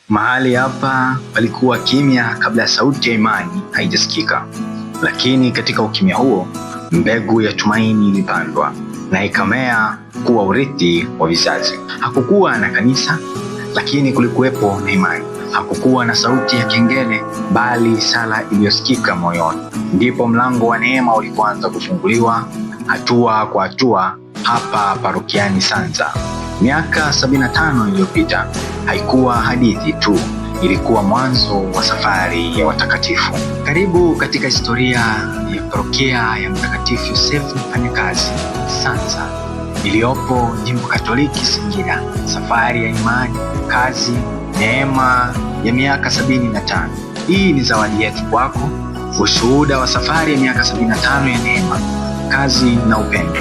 Mahali hapa palikuwa kimya kabla ya sauti ya imani haijasikika, lakini katika ukimya huo mbegu ya tumaini ilipandwa na ikamea kuwa urithi wa vizazi. Hakukuwa na kanisa, lakini kulikuwepo na imani. Hakukuwa na sauti ya kengele, bali sala iliyosikika moyoni. Ndipo mlango wa neema ulipoanza kufunguliwa hatua kwa hatua hapa parokiani Sanza. Miaka 75 iliyopita haikuwa hadithi tu, ilikuwa mwanzo wa safari ya watakatifu. Karibu katika historia ya parokia ya Mtakatifu Yosefu Mfanyakazi Sanza iliyopo Jimbo Katoliki Singida. Safari ya imani, kazi, neema ya miaka 75. Hii ni zawadi yetu kwako, ushuhuda wa safari ya miaka 75 ya neema, kazi na upendo.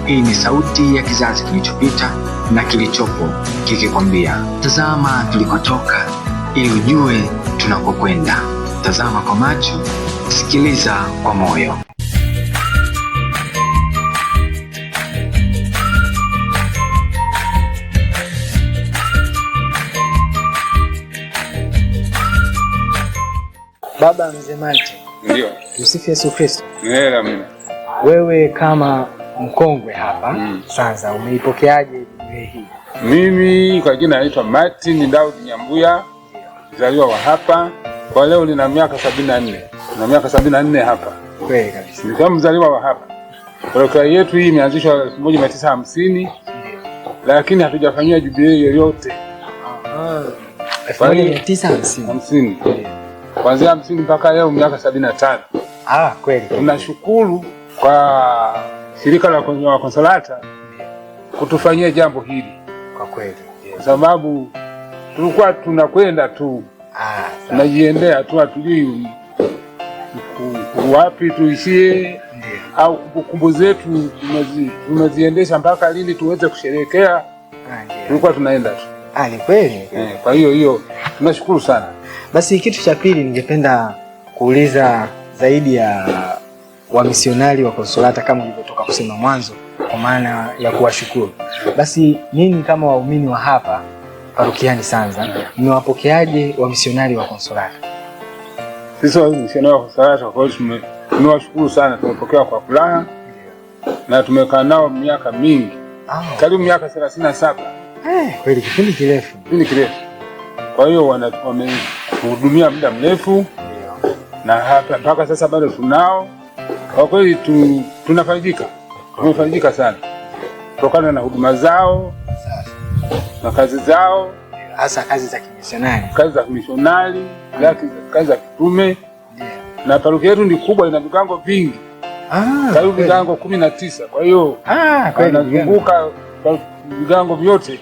Hii ni sauti ya kizazi kilichopita na kilichopo kikikwambia, tazama tulikotoka ili ujue tunakokwenda. Tazama kwa macho, sikiliza kwa moyo. Baba Mzee Martin. Ndio. Tusifu Yesu Kristo. Amina. Wewe kama mkongwe hapa Sanza, umeipokeaje jubilei hii? Mimi kwa jina naitwa Martin Daudi Nyambuya, mzaliwa wa hapa. Kwa leo nina miaka 74. Na miaka 74 hapa. Kweli kabisa. Nilikuwa mzaliwa wa hapa. Parokia yetu hii imeanzishwa 1950, lakini hatujafanyia jubilei yoyote. 1950. Kuanzia 50 mpaka leo miaka 75. Kweli. Tunashukuru kwa shirika la Konsolata kutufanyia jambo hili kwa kweli. Kwa sababu tulikuwa tunakwenda tu, tunajiendea tu, hatujui wapi tuishie au kumbukumbu zetu tumeziendesha mpaka lini tuweze kusherehekea. Tulikuwa tunaenda tu. Ni kweli. Kwa hiyo tunashukuru sana. Basi kitu cha pili ningependa kuuliza zaidi ya wamisionari wa Konsolata kama ulivyotoka kusema mwanzo, kwa maana ya kuwashukuru. Basi nini kama waumini wa hapa parokiani Sanza, mmewapokeaje wamisionari wa Konsolata? Sisi wamisionari wa Konsolata kwa kweli tunawashukuru sana, tumepokea kwa furaha na tumekaa nao miaka mingi. Karibu miaka 37. Kweli kipindi kirefu. Kwa hiyo wamehudumia muda mrefu na hapa mpaka sasa bado tunao. Kwa kweli tunafaidika. Tumefaidika sana kutokana na huduma zao na kazi zao, hasa kazi za kimisionari. Kazi za kitume. Na parokia yetu ni kubwa, ina vigango vingi. Karibu vigango 19. Kwa hiyo tunazunguka vigango vyote.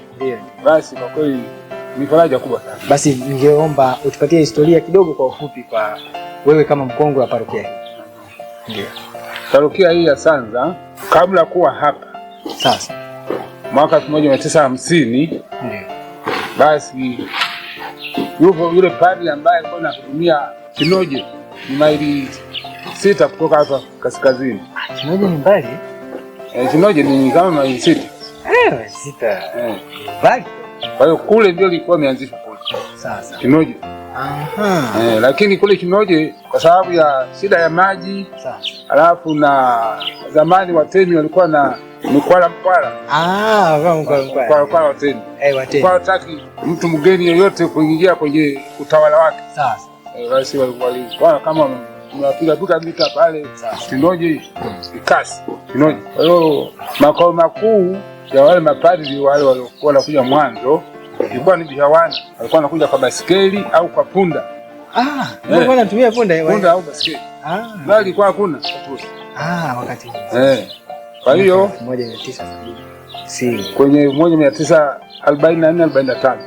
Basi kwa kweli ni faraja kubwa sana. Basi ningeomba utupatie historia kidogo kwa ufupi, kwa wewe kama mkongwe wa parokia hii. Ndio. Parokia hii ya Sanza kabla kuwa hapa sasa mwaka 1950, basi yule padri ambaye alikuwa anahudumia Kinoje ni maili 6 kutoka hapa kaskazini. Kinoje ni mbali? Kinoje ni kama maili 6. 6. Mbali. Kwa hiyo kule ndio ilikuwa imeanzishwa kule. Sasa Kinoje. Lakini kule Kinoje kwa sababu ya shida ya maji, alafu na zamani watemi walikuwa na mkwala. Kwa watemi. Kwa hataki mtu mgeni yeyote kuingia kwenye utawala wake. Sasa basi walikuwa kama tunapiga vita pale Kinoje ikasi Kinoje. Kwa hiyo makao makuu ya wale mapadri wale waliokuwa wanakuja mwanzo ilikuwa ni Bihawani. Walikuwa wanakuja kwa basikeli au kwa punda. Walikuwa wanatumia punda au basikeli. Bali ilikuwa hakuna. Wakati. Kwa hiyo 1970 kwenye 1944 45.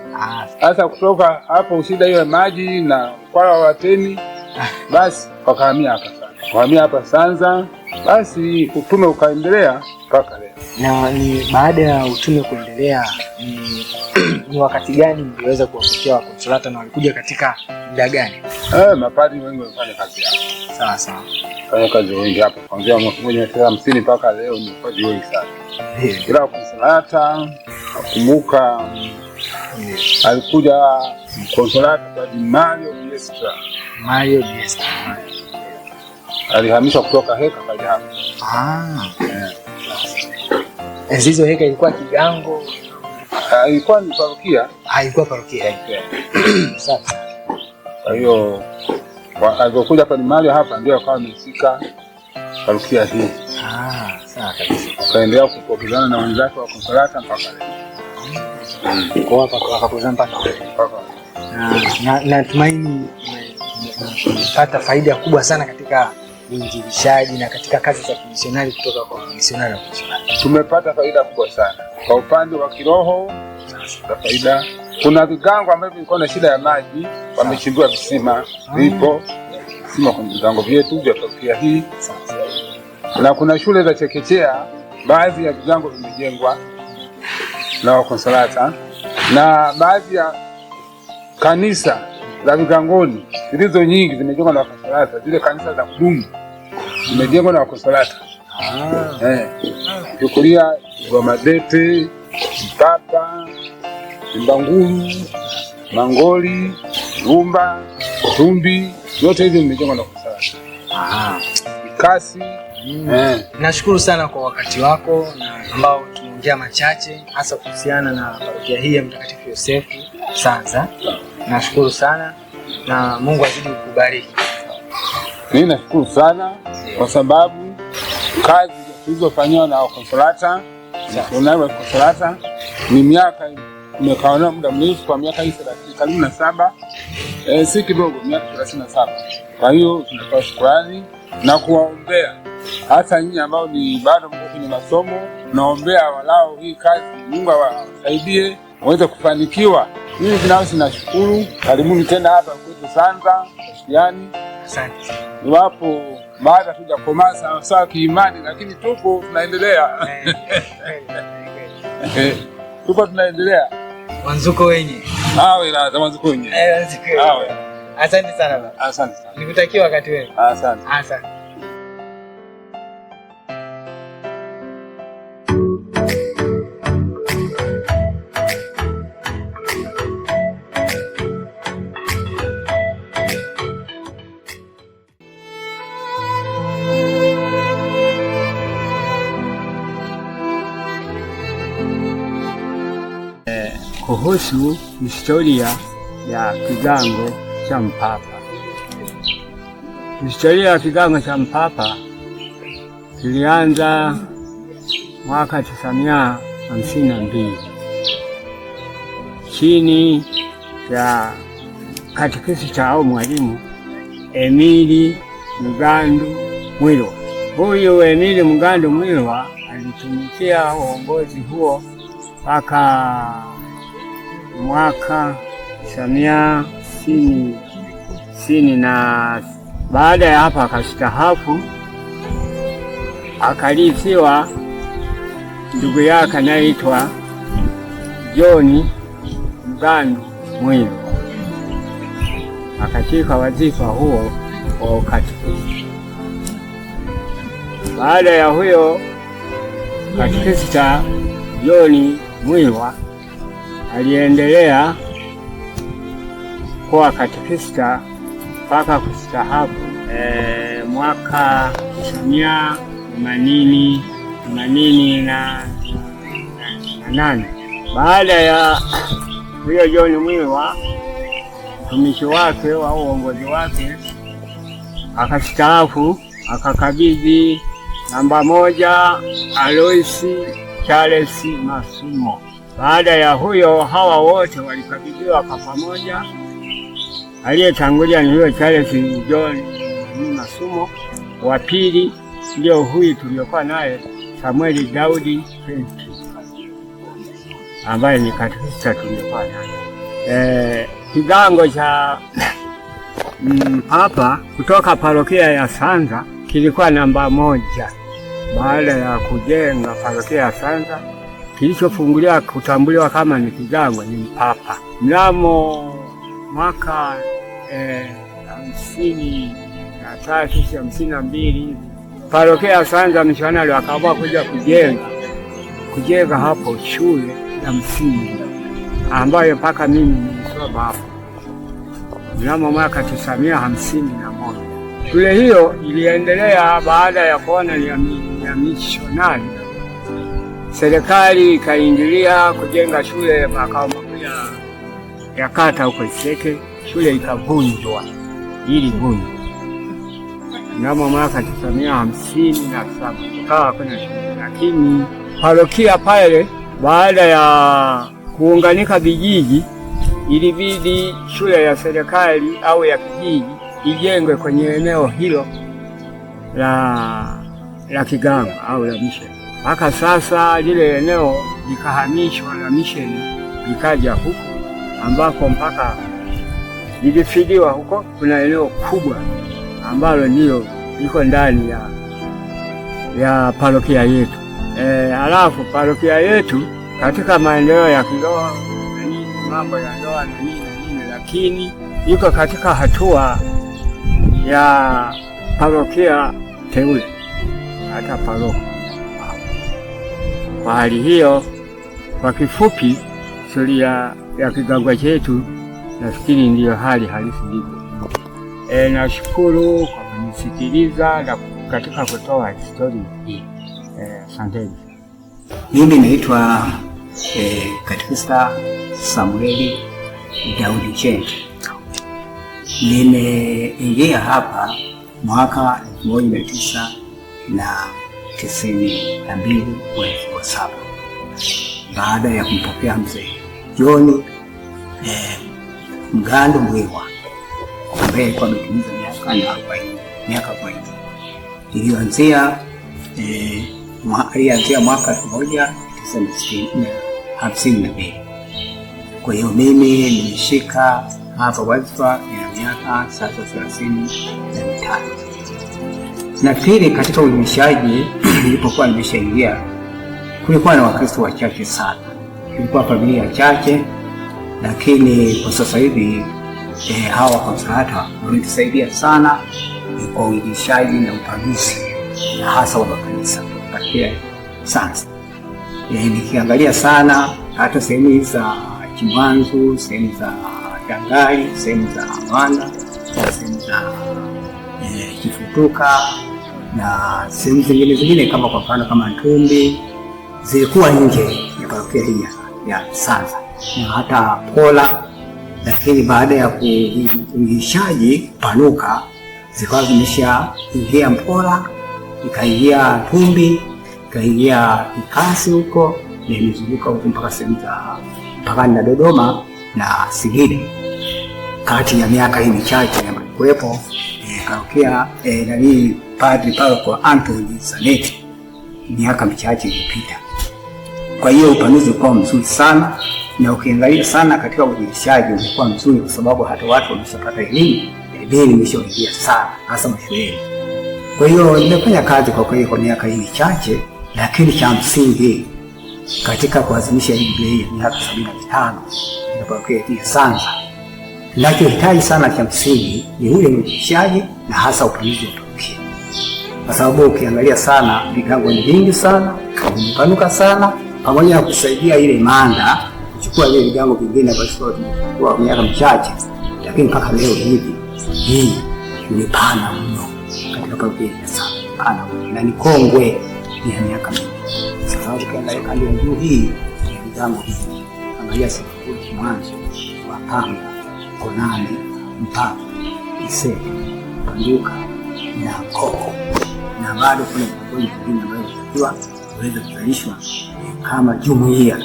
Sasa kutoka hapo shida hiyo ya maji na kwa wateni, basi wakahamia hapa Sanza. Basi utume ukaendelea mpaka leo. Na ni baada ya utume kuendelea, ni wakati gani mliweza kuwapokea wa Konsolata na walikuja katika muda gani? Mapadri wengi wamefanya kazi hapa. Sawa. Fanya kazi wengi hapa kuanzia mwaka 1950 mpaka leo, ni mapadri wengi sana. Ila Konsolata nakumbuka alikuja Consolata Padre Mario Diestra. Mario Diestra. Alihamishwa kutoka Heka kaja hapa. Enzi hizo Heka ilikuwa Kigango. Ilikuwa ni parokia. Ilikuwa parokia. Sasa. Kwa hiyo alipokuja Padre Mario hapa ndio akawa amefika parokia hii. Sawa kabisa. Kaendelea kupokezana na wenzake wa Consolata mpaka leo. Kwa hapa wakapozana mpaka na natumaini umepata faida kubwa sana katika uinjilishaji na katika kazi za kimisionari kutoka kwa misionari wa Consolata. Tumepata faida kubwa sana kwa upande wa kiroho na faida. Kuna vigango ambavyo vilikuwa na shida ya maji, wamechimbiwa visima, vipo visima kwenye vigango vyetu vya parokia hii. Na kuna shule za chekechea, baadhi ya vigango vimejengwa na Consolata, na baadhi ya kanisa za vigangoni zilizo nyingi zimejengwa na Consolata. Zile kanisa za kudumu zimejengwa na Consolata. Chukulia Gomadete, Mpapa, Mbangulu, Mangoli, Rumba, Tumbi, yote hizi zimejengwa na Consolata. Kasi. Nashukuru sana kwa wakati wako na ambao tumeongea machache hasa kuhusiana na parokia hii ya Mtakatifu Yosefu Sanza. Nashukuru sana na Mungu azidi kukubariki. Mimi nashukuru sana kwa sababu kazi zilizofanywa na Consolata, misionari wa Consolata ni miaka imekaona muda mrefu, kwa miaka 37, si kidogo, miaka 37. Kwa hiyo tunatoa shukrani na kuwaombea hata nyinyi ambao ni bado mko kwenye masomo, naombea walao hii kazi Mungu awasaidie waweze kufanikiwa. Mimi binafsi nashukuru. Karibuni tena hapa kwetu Sanza, Kristiani. Asante. Niwapo baada tujakomaa sawa kiimani, lakini tupo tunaendelea. Tupo tunaendelea. Wanzuko wenye. Wanzuko wenye. Asante sana baba. Asante sana. Nikutakia wakati wema. Asante. Asante. Kuhusu historia ya kigango cha Mpapa. Historia ya kigango cha Mpapa kilianza mwaka 1952 chini ya katekista au mwalimu Emili Mugandu Mwilwa. Huyu Emili Mugandu Mwilwa alitumikia uongozi huo mpaka mwaka 1960 na baada ya hapa akastaafu, akarithiwa ndugu yake anaitwa John Mugandu Mwilwa, akashika wadhifa huo wa ukatekista. Baada ya huyo katekista John Mwilwa aliendelea kuwa katekista mpaka kustaafu mwaka 1988. Baada ya huyo John Mwilwa, mtumishi wake wa uongozi wake, akastaafu, akakabidhi namba 1 Alois Charles Masumo. Baada ya huyo hawa wote walikabidhiwa kwa pamoja. Aliyetangulia ni huyo Charles John Masumo, wa pili ndio huyu tuliokuwa naye Samuel Daudi Petri ambaye ni katekista tuliokuwa naye. Kigango cha Mpapa kutoka parokia ya Sanza kilikuwa namba 1 baada ya kujenga parokia ya Sanza. Kilichofungulia kutambuliwa kama ni kigango ni Mpapa. Mnamo mwaka 53-52 parokia ya Sanza mishonari wakaamua kuja kujenga hapo shule ya msingi ambayo mpaka mimi nilisoma hapo. mnamo mwaka 1951. Shule hiyo iliendelea baada ya kuona ni ya mishonari. Serikali ikaingilia kujenga shule makao makuu ya kata huko Iseke. Shule ikavunjwa, ilivunjwa mnamo mwaka 1957, tukawa kuna shule. Lakini parokia pale baada ya kuunganika vijiji, ilibidi shule ya serikali au ya kijiji ijengwe kwenye eneo hilo la Kiganga au la Misheni. Mpaka sasa lile eneo likahamishwa la Misheni likaja huko, ambako mpaka lilifidiwa huko. Kuna eneo kubwa ambalo ndio liko ndani ya parokia yetu. Halafu parokia yetu katika maendeleo ya kiroho na nini, mambo ya ndoa na nini, lakini iko katika hatua ya parokia teule, hata paroko. Kwa hali hiyo, kwa kifupi, historia ya Kigangwa chetu nafikiri ndiyo hali halisi ndivyo. Nashukuru kwa kunisikiliza na katika kutoa historia hii. Asanteni. Mimi naitwa Katekista Samueli Daudi Chenge. Nimeingia hapa mwaka 1992 mwezi wa 7 baada ya kumpokea mzee John Mgando Mwewa ambaye alikuwa ametimiza miaka 40. Ilianzia mwaka 1952. Kwa hiyo mimi nimeshika hapa wadhifa ya miaka sasa 35. Nafikiri katika uinjilishaji nilipokuwa nimeshaingia, kulikuwa na Wakristo wachache sana, kulikuwa familia chache, lakini kwa sasa hivi hawa Wakonsolata walitusaidia sana kwa uinjilishaji na upanuzi, na hasa wa makanisa katika sasa. Nikiangalia sana hata sehemu za Chimwanzu, sehemu za Dangali, sehemu za Amanda, sehemu za Kifutuka na sehemu zingine kama kwa mfano kama Ntumbi, zilikuwa nje ya parokia hii ya Sanza na hata Pola. Lakini baada ya uinjilishaji panuka, zikawa zimesha ingia Mpola, ikaingia Ntumbi, ikaingia Ikasi huko, na imezunguka huko mpaka sehemu za mpakani na Dodoma na Singida. Kati ya miaka hii michache ambayo kuwepo parokia Padri Paroko Anthony Zaneti miaka michache iliyopita. Kwa hiyo upanuzi ulikuwa mzuri sana, na ukiangalia sana katika uinjilishaji ulikuwa mzuri, kwa sababu hata watu wameshapata elimu imeshaingia sana, hasa mashuleni. Kwa hiyo nimefanya kazi kwa kweli kwa miaka hii michache, lakini cha msingi katika kuadhimisha jubilei ya miaka 75 ya parokia ya Sanza, ninachohitaji sana cha msingi ni ule uinjilishaji na hasa upanuzi wa parokia. Kwa sababu ukiangalia sana vigango ni vingi sana, vimepanuka sana, pamoja na kusaidia ile manda kuchukua ile vigango vingine ambavyo tumekuwa miaka michache, lakini mpaka leo hivi hii ni pana mno katika parokia ya Sanza, pana na ni kongwe ya miaka mingi. Sasa ukiangalia kando ya juu hii ya vigango hivi, angalia Sekulu, Mwanzo, Wapanga, Konani, Mpaka, Iseke, Panduka na Koko, na bado kuna vikundi vingine ambavyo vinatakiwa uweze kuzalishwa kama jumuiya.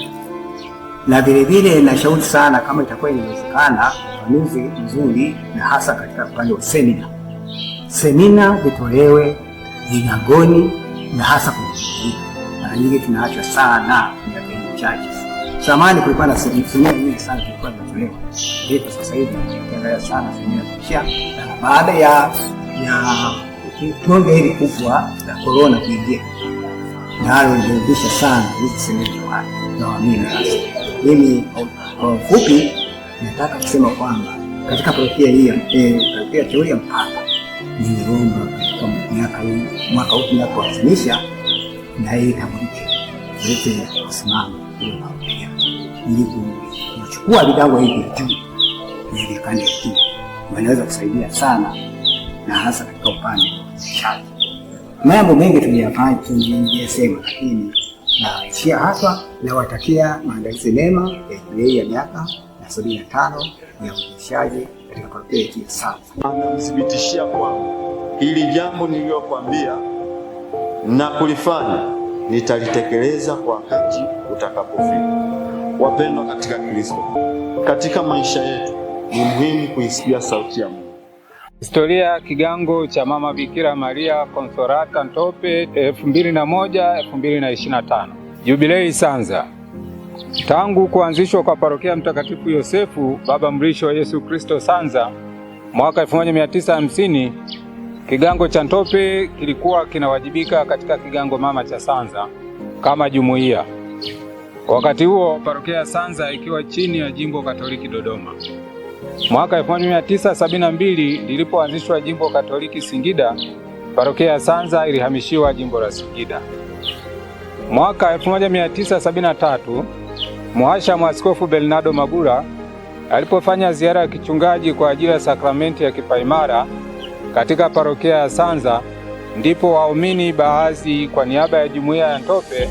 Na vilevile nashauri sana kama itakuwa inawezekana upanuzi mzuri, na hasa katika upande wa semina vitolewe vigangoni na hasa kwa vijiji. Mara nyingi tunaacha sana miaka michache. Zamani kulikuwa na semina nyingi sana zilikuwa zinatolewa, ndipo sasa hivi tunaendelea sana semina kisha. Baada ya tonge hili kubwa la corona kuingia, nalo lilirudisha sana hizi semina na waamini. Sasa mimi kwa ufupi nataka kusema kwamba katika parokia hii parokia teule ya Mpaka, niliomba katika mwaka huu tunapoadhimisha na hii itamulike zote kusimama kwa parokia, ili kuchukua vigango hivi juu ili kande hii wanaweza kusaidia sana, na hasa katika upande wa usafirishaji. Mambo mengi tuliyasema, lakini naishia hapa. Nawatakia maandalizi mema ya jubilei ya miaka 75 ya uinjilishaji katika parokia yetu ya Sanza. Namthibitishia kwamba hili jambo nililokuambia na kulifanya nitalitekeleza kwa wakati utakapofika. Wapendwa katika Kristo, katika maisha yetu ni muhimu kuisikia sauti ya Mungu. Historia ya kigango cha Mama Bikira Maria Consolata Ntope 2001-2025. Jubilei Sanza. Tangu kuanzishwa kwa parokia Mtakatifu Yosefu Baba Mrisho wa Yesu Kristo Sanza mwaka 1950, kigango cha Ntope kilikuwa kinawajibika katika kigango mama cha Sanza kama jumuiya. Wakati huo parokia ya Sanza ikiwa chini ya Jimbo Katoliki Dodoma. Mwaka 1972 lilipoanzishwa Jimbo Katoliki Singida, parokia ya Sanza ilihamishiwa Jimbo la Singida. Mwaka 1973 Mhashamu Askofu Bernardo Magura alipofanya ziara ya kichungaji kwa ajili ya sakramenti ya kipaimara katika parokia ya Sanza, ndipo waumini baadhi kwa niaba ya jumuiya ya Ntope,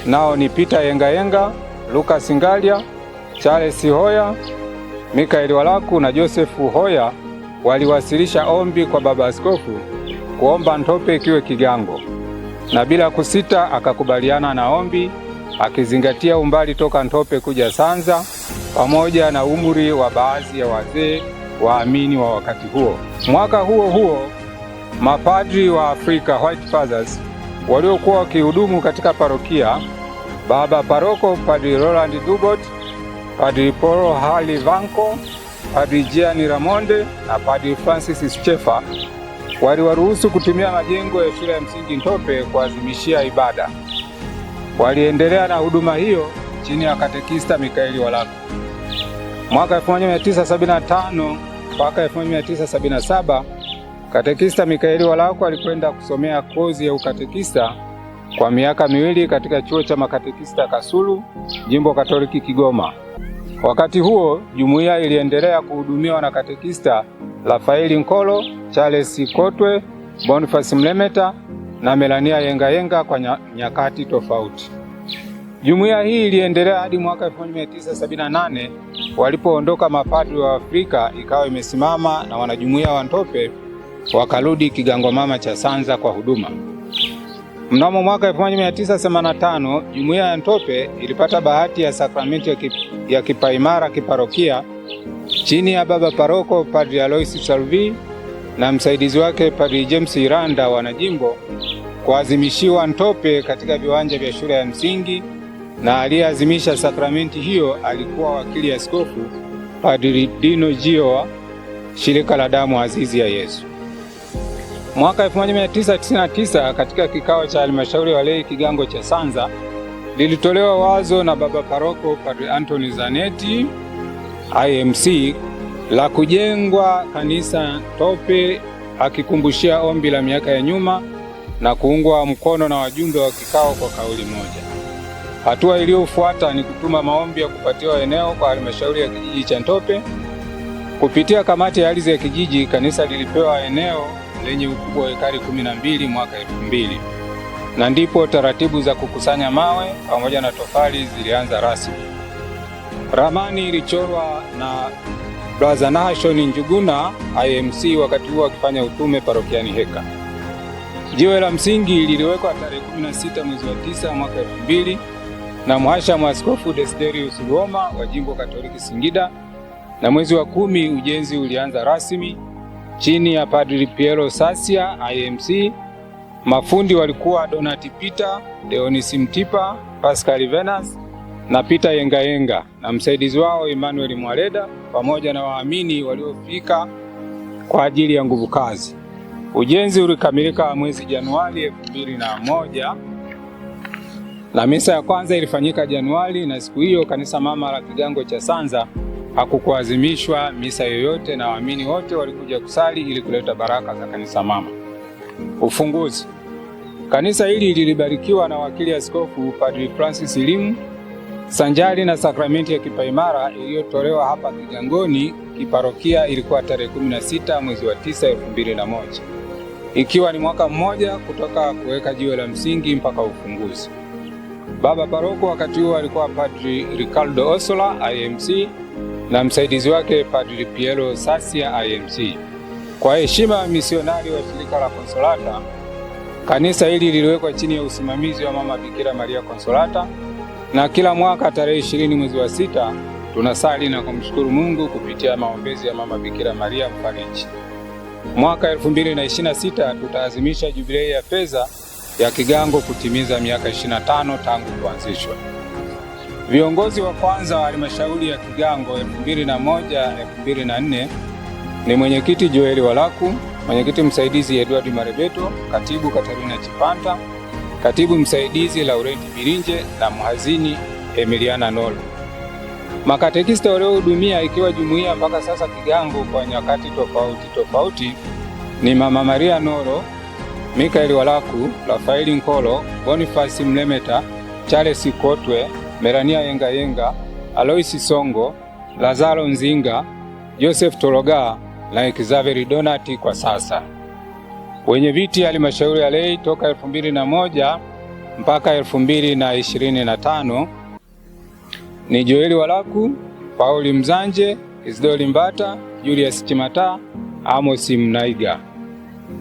nao ni Peter Yengayenga, Lucas Ngalia, Charles Hoya, Mikaeli Walaku na Joseph Hoya waliwasilisha ombi kwa baba askofu kuomba Ntope kiwe kigango, na bila kusita akakubaliana na ombi, akizingatia umbali toka Ntope kuja Sanza pamoja na umri wa baadhi ya wazee waamini wa wakati huo. Mwaka huo huo mapadri wa Afrika White Fathers waliokuwa wakihudumu katika parokia, baba paroko Padri Roland Dubot, Padri Poro Hali Vanko, Padri Gianni Ramonde na Padri Francis Schefa waliwaruhusu kutumia majengo ya shule ya msingi Ntope kuadhimishia ibada. Waliendelea na huduma hiyo chini ya katekista Mikaeli Walaku. Mwaka 1975 mpaka 1977 katekista Mikaeli Walaku alikwenda kusomea kozi ya ukatekista kwa miaka miwili katika chuo cha makatekista Kasulu, Jimbo Katoliki Kigoma. Wakati huo jumuiya iliendelea kuhudumiwa na katekista Rafaeli Nkolo, Charles Kotwe, Boniface Mlemeta na Melania Yengayenga kwa nyakati tofauti. Jumuiya hii iliendelea hadi mwaka 1978 walipoondoka mapadri wa Afrika, ikawa imesimama na wanajumuiya wa Ntope wakarudi kigango mama cha Sanza kwa huduma. Mnamo mwaka 1985 jumuiya ya Ntope ilipata bahati ya sakramenti ya kipaimara kiparokia chini ya baba paroko Padri Alois Salvi na msaidizi wake Padri James Iranda wanajimbo kuazimishiwa Ntope katika viwanja vya shule ya msingi, na aliyeazimisha sakramenti hiyo alikuwa wakili askofu Padri Dino Gioa, shirika la damu azizi ya Yesu. Mwaka 1999 katika kikao cha halmashauri ya walei kigango cha Sanza lilitolewa wazo na baba paroko Padri Anthony Zanetti IMC la kujengwa kanisa Ntope, akikumbushia ombi la miaka ya nyuma na kuungwa mkono na wajumbe wa kikao kwa kauli moja. Hatua iliyofuata ni kutuma maombi ya kupatiwa eneo kwa halmashauri ya kijiji cha Ntope. Kupitia kamati ya ardhi ya kijiji, kanisa lilipewa eneo lenye ukubwa wa ekari 12 mwaka 2000, na ndipo taratibu za kukusanya mawe pamoja na tofali zilianza rasmi. Ramani ilichorwa na Brother Nahshon Njuguna IMC wakati huo akifanya utume parokiani Heka. Jiwe la msingi liliwekwa tarehe 16 mwezi wa 9 mwaka 2000 na Mhashamu Askofu Desiderius Luoma wa Jimbo Katoliki Singida, na mwezi wa 10 ujenzi ulianza rasmi chini ya Padri Piero Sasia IMC. Mafundi walikuwa Donati Peter, Deonisi Mtipa, Pascal Venus na Peter Yengayenga na msaidizi wao Emmanuel Mwaleda, pamoja na waamini waliofika kwa ajili ya nguvu kazi. Ujenzi ulikamilika mwezi Januari 2001 na misa ya kwanza ilifanyika Januari, na siku hiyo kanisa mama la kigango cha Sanza hakukuazimishwa misa yoyote na waamini wote walikuja kusali ili kuleta baraka za kanisa mama. Ufunguzi. Kanisa hili lilibarikiwa na wakili askofu Padri Francis Limu sanjari na sakramenti ya kipaimara iliyotolewa hapa Kigangoni kiparokia ilikuwa tarehe 16 mwezi wa 9 2001, ikiwa ni mwaka mmoja kutoka kuweka jiwe la msingi mpaka ufunguzi. Baba paroko wakati huo alikuwa Padri Ricardo Osola IMC na msaidizi wake Padri Piero Sasia IMC. Kwa heshima ya misionari wa shirika la Consolata, kanisa hili liliwekwa chini ya usimamizi wa Mama Bikira Maria Consolata, na kila mwaka tarehe 20 mwezi wa 6 tunasali na kumshukuru Mungu kupitia maombezi ya Mama Bikira Maria Mfariji. Mwaka 2026 tutaazimisha jubilei ya fedha ya Kigango kutimiza miaka 25 tangu kuanzishwa. Viongozi wa kwanza wa halmashauri ya Kigango 2001-2004 ni mwenyekiti Joeli Walaku, mwenyekiti msaidizi Edward Marebeto, katibu Katarina Chipanta, katibu msaidizi Laurenti Birinje na mhazini Emiliana Nolo. Makatekista waliohudumia ikiwa jumuiya mpaka sasa Kigango kwa nyakati tofauti ni Mama Maria Nolo, Mikaeli Walaku, Rafaeli Nkolo, Bonifasi Mlemeta, Charles Kotwe, Melania Yenga, Aloisi Songo, Lazaro Nzinga, Joseph Toroga na Xavier Donati kwa sasa. Wenye viti halmashauri ya lei toka 2001 mpaka 2025 ni Joeli Walaku, Pauli Mzanje, Isidori Mbata, Julius Chimata, Amos Mnaiga.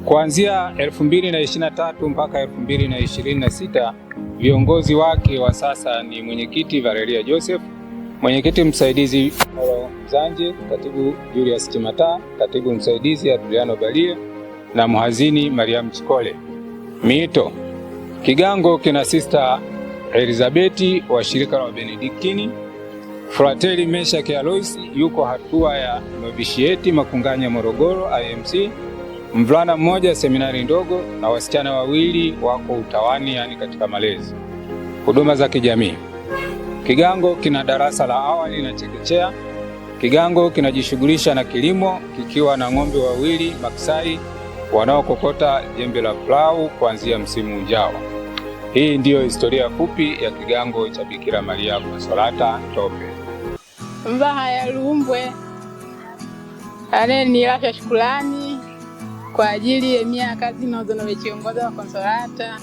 Kuanzia 2023 mpaka 2026 viongozi wake wa sasa ni mwenyekiti Valeria Joseph, mwenyekiti msaidizi Paulo Mzanje, katibu Julius Chimata, katibu msaidizi Adriano Balie na mhazini Mariam Chikole. Miito: Kigango kina Sister Elizabeti wa shirika la Benediktini. Frateli Meshak Aloisi yuko hatua ya novitiate Makunganya Morogoro IMC. Mvulana mmoja seminari ndogo na wasichana wawili wako utawani, yani katika malezi. Huduma za kijamii: Kigango kina darasa la awali na chekechea. Kigango kinajishughulisha na kilimo kikiwa na ng'ombe wawili maksai wanaokokota jembe la plau kuanzia msimu ujao. Hii ndiyo historia fupi ya Kigango cha Bikira Maria Consolata Tope. Mbaha ya Lumbwe ni lasha shukrani kwa ajili ya miaka zinozo novechiongoza wa Consolata.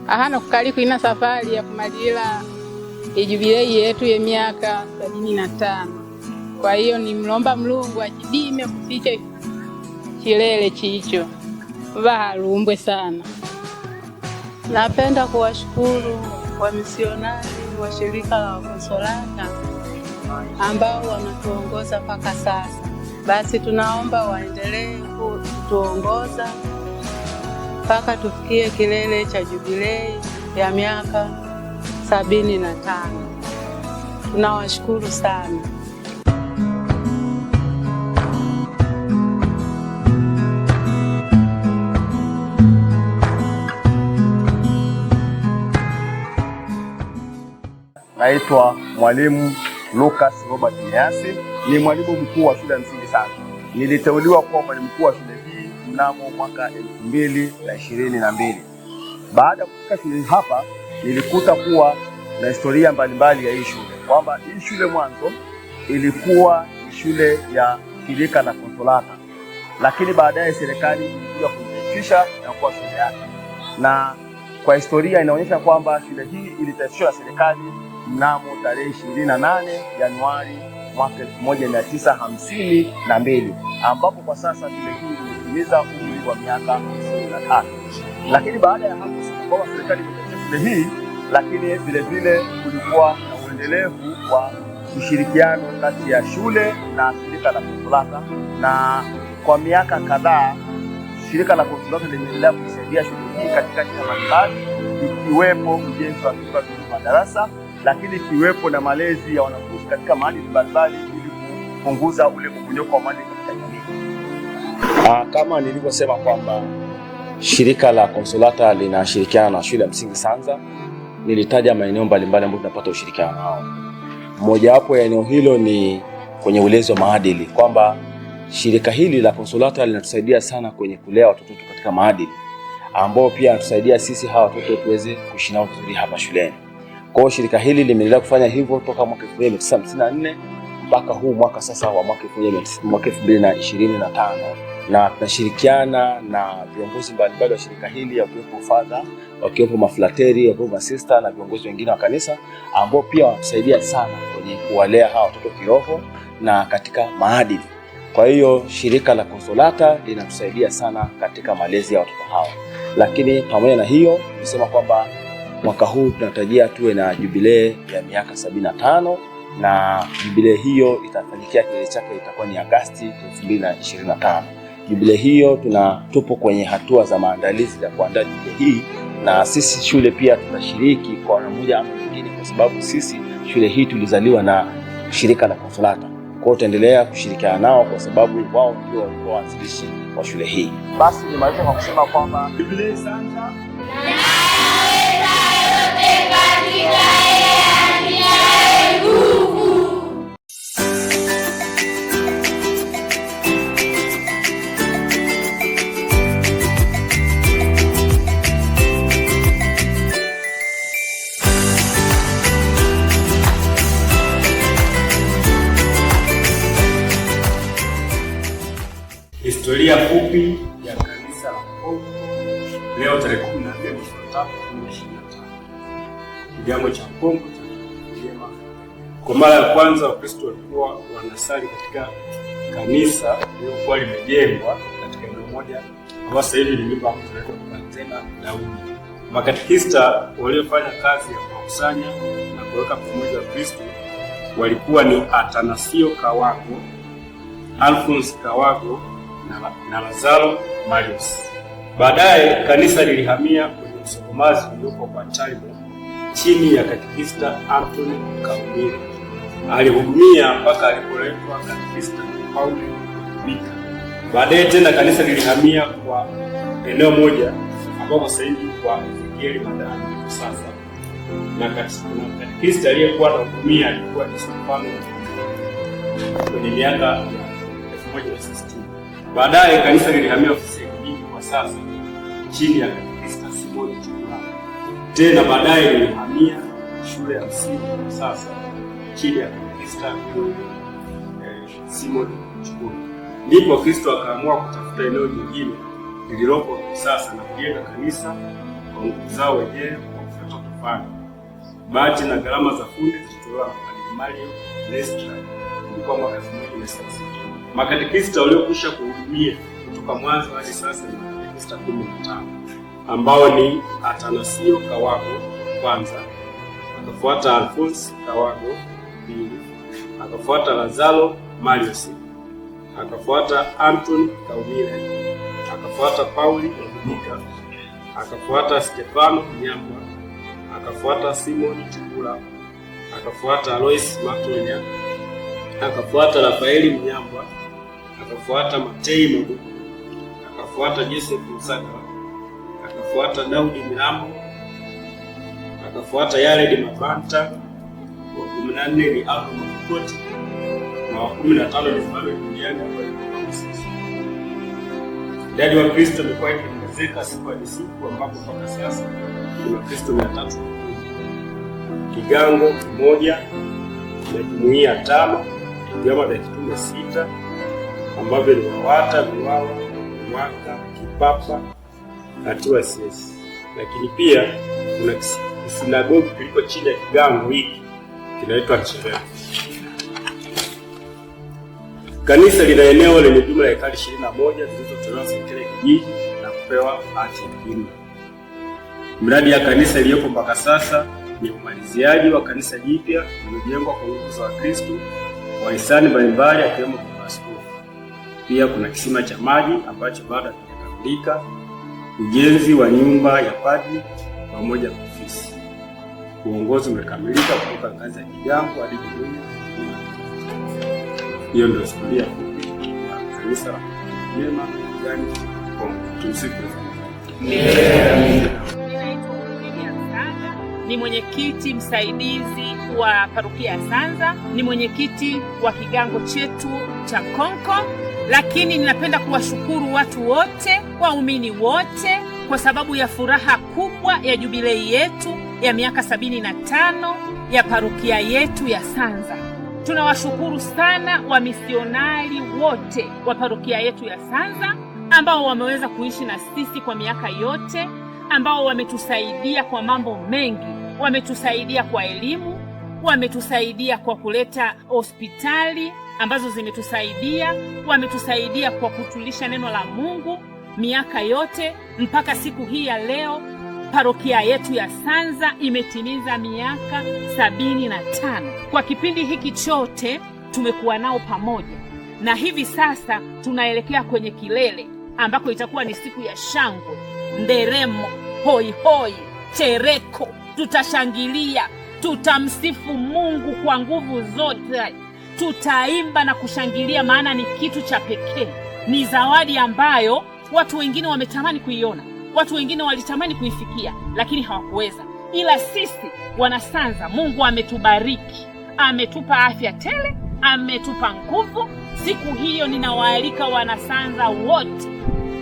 Ahana kukaliku ina safari ya kumalila jubilei yetu ya miaka 75. Kwa hiyo ni mlomba Mlungu akidime kufiche kilele chicho. Mbaha Lumbwe sana. Napenda kuwashukuru wamisionari wa shirika la Consolata ambao wanatuongoza mpaka sasa. Basi tunaomba waendelee kutuongoza mpaka tufikie kilele cha jubilei ya miaka 75. Tunawashukuru sana. Naitwa Mwalimu Lucas Robert Nyasi, ni mwalimu mkuu wa shule ya msingi Sanza. Niliteuliwa kuwa mwalimu mkuu wa shule hii mnamo mwaka 2022. Baada ya kufika shule hapa, nilikuta kuwa na historia mbalimbali ya hii shule, kwamba hii shule mwanzo ilikuwa ni shule ya shirika la Consolata, lakini baadaye serikali ilikuja kuitisha na kuwa shule yake, na kwa historia inaonyesha kwamba shule hii ilitaifishwa na serikali mnamo tarehe 28 Januari mwaka 1952, ambapo kwa sasa shule hii imetimiza umri wa miaka 53. Lakini baada ya hapo kwa serikali ilitaifisha shule hii, lakini vile vile kulikuwa na uendelevu wa ushirikiano kati ya shule na shirika la Consolata, na kwa miaka kadhaa shirika la Consolata limeendelea kusaidia shule hii katika njia mbalimbali, ikiwepo ujenzi wa vyumba vya madarasa, lakini ikiwepo na malezi ya wanafunzi katika maadili mbalimbali ili kupunguza ule mmomonyoko wa maadili katika jamii. Kama nilivyosema kwamba shirika la Consolata linashirikiana na shule ya msingi Sanza, nilitaja maeneo mbalimbali ambayo tunapata ushirikiano nao. Mojawapo ya eneo hilo ni kwenye ulezi wa maadili, kwamba shirika hili la Consolata linatusaidia sana kwenye kulea watoto katika maadili, ambao pia anatusaidia sisi hawa watoto tuweze kuishi nao vizuri hapa shuleni. Kwa hiyo shirika hili limeendelea kufanya hivyo toka mwaka 1954 mpaka huu mwaka sasa wa mwaka 2025, na tunashirikiana na viongozi mbalimbali wa shirika hili, wakiwepo father, wakiwepo maflateri, wakiwepo masista na viongozi wengine wa kanisa ambao pia wanatusaidia sana kwenye kuwalea hawa watoto kiroho na katika maadili. Kwa hiyo shirika la Consolata linatusaidia sana katika malezi ya watoto hawa. Lakini pamoja na hiyo, tunasema kwamba mwaka huu tunatarajia tuwe na jubilee ya miaka 75, na jubilee hiyo itafanyikia kilele chake itakuwa ni Agosti 2025. Jubilee hiyo tupo kwenye hatua za maandalizi ya kuandaa jubilee hii, na sisi shule pia tutashiriki kwa namna moja ama nyingine, kwa sababu sisi shule hii tulizaliwa na shirika la Consolata. Kwa hiyo tutaendelea kushirikiana nao kwa sababu wao ndio walikuwa waanzilishi wa shule hii. Basi nimalize kwa kusema kwamba Jubilee Sanza Historia fupi ya kanisa la Konko leo tarehe 14 mwezi wa 3 2025. Kigango cha Konko cha Jema. Kwa mara ya kwanza Wakristo walikuwa wanasali katika kanisa lililokuwa limejengwa katika eneo moja ambao sasa hivi ni nyumba ambayo tunaitwa Tena Daudi. Makatekista waliofanya kazi ya kukusanya na kuweka pamoja Wakristo walikuwa ni Atanasio Kawago, Alphonse Kawago na Lazaro Marius. Baadaye kanisa lilihamia kwenye Msokomazi uliopo kwa Taibo chini ya katekista Anthony Kaumile. Alihudumia mpaka alipoletwa katekista Paul Bika. Baadaye tena kanisa lilihamia kwa eneo moja ambapo sasa hivi kwa Ezekiel Madani sasa. Na katekista aliyekuwa anahudumia alikuwa ni Stefano kwenye miaka ya 1960. Baadaye kanisa lilihamia ofisi ya kijiji kwa sasa chini ya katekista Simoni Chukula. Tena baadaye lilihamia shule ya msingi kwa sasa chini ya katekista Simoni Chukula. Ndipo Kristo akaamua kutafuta eneo jingine lililopo sasa na kujenga kanisa kwa nguvu zao wenyewe kwa kufuata tofali. Bahati na gharama za fundi zilitolewa na Mario Nestra kwa mwaka 1960. Makatekista waliokwisha kuhudumia kutoka mwanzo hadi sasa ni makatekista 15 ambao ni Atanasio Kawago kwanza, akafuata Alphonse Kawago pili, akafuata Lazaro Marius, akafuata Anthony Kaumile, akafuata Pauli Bika, akafuata Stefano Nyambwa, akafuata Simoni Chukula, akafuata Alois Matonya, akafuata Rafaeli Mnyambwa, akafuata Matei Mabuku, akafuata Joseph Msaka, akafuata Daudi Milambo, akafuata Yared Mabanta, wa 14 ni Aldo Makoti, na wa 15 ni Mfalme Duniani ambaye ni Msisi. Idadi wa Kristo imekuwa ikiongezeka siku hadi siku ambapo mpaka sasa kuna Kristo 300. Kigango kimoja na jumuiya 5, vyama vya kitume 6 ambavyo ni Wawata, Viwawa, Mwaka, Kipapa na TWCS. Lakini pia kuna sinagogi kiliko chini ya kigango hiki kinaitwa Chirema. Kanisa lina eneo lenye jumla ya ekari 21 zilizotolewa serikali ya kijiji na kupewa hati ya kuimba. Miradi ya kanisa iliyopo mpaka sasa ni umaliziaji wa kanisa jipya lililojengwa kwa nguvu za Wakristo, wahisani mbalimbali akiwemo maaskofu. Pia kuna kisima cha maji ambacho bado hakijakamilika, ujenzi wa nyumba ya padri pamoja na ofisi. Uongozi umekamilika kutoka ngazi ya kigango hadi jumuiya. Hiyo ndio historia fupi ya kanisa la Jema yani Konko. Tumsifu Kristo. Ni mwenyekiti msaidizi wa parokia ya Sanza, ni mwenyekiti wa kigango chetu cha Konko, lakini ninapenda kuwashukuru watu wote, waumini wote kwa sababu ya furaha kubwa ya jubilei yetu ya miaka 75 ya parokia yetu ya Sanza. Tunawashukuru sana wamisionari wote wa parokia yetu ya Sanza ambao wameweza kuishi na sisi kwa miaka yote, ambao wametusaidia kwa mambo mengi. Wametusaidia kwa elimu, wametusaidia kwa kuleta hospitali ambazo zimetusaidia, wametusaidia kwa kutulisha neno la Mungu miaka yote mpaka siku hii ya leo. Parokia yetu ya Sanza imetimiza miaka 75. Kwa kipindi hiki chote tumekuwa nao pamoja, na hivi sasa tunaelekea kwenye kilele ambako itakuwa ni siku ya shangwe, nderemo, hoi hoi, chereko. Tutashangilia, tutamsifu Mungu kwa nguvu zote, tutaimba na kushangilia, maana ni kitu cha pekee. Ni zawadi ambayo watu wengine wametamani kuiona, watu wengine walitamani kuifikia, lakini hawakuweza. Ila sisi Wanasanza, Mungu ametubariki, ametupa afya tele, ametupa nguvu. Siku hiyo ninawaalika Wanasanza wote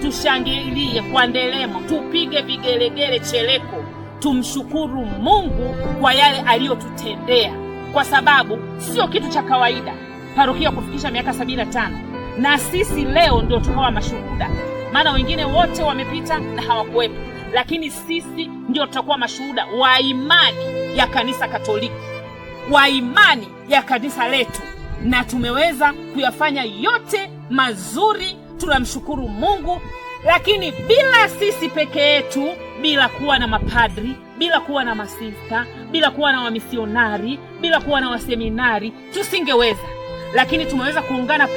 tushangilie kwa nderemo, tupige vigelegele, chereko, tumshukuru Mungu kwa yale aliyotutendea, kwa sababu sio kitu cha kawaida parokia kufikisha miaka 75, na sisi leo ndio tukawa mashuhuda. Maana wengine wote wamepita na hawakuwepo, lakini sisi ndio tutakuwa mashuhuda wa imani ya kanisa Katoliki, wa imani ya kanisa letu, na tumeweza kuyafanya yote mazuri. Tunamshukuru Mungu, lakini bila sisi peke yetu, bila kuwa na mapadri, bila kuwa na masista, bila kuwa na wamisionari, bila kuwa na waseminari, tusingeweza. Lakini tumeweza kuungana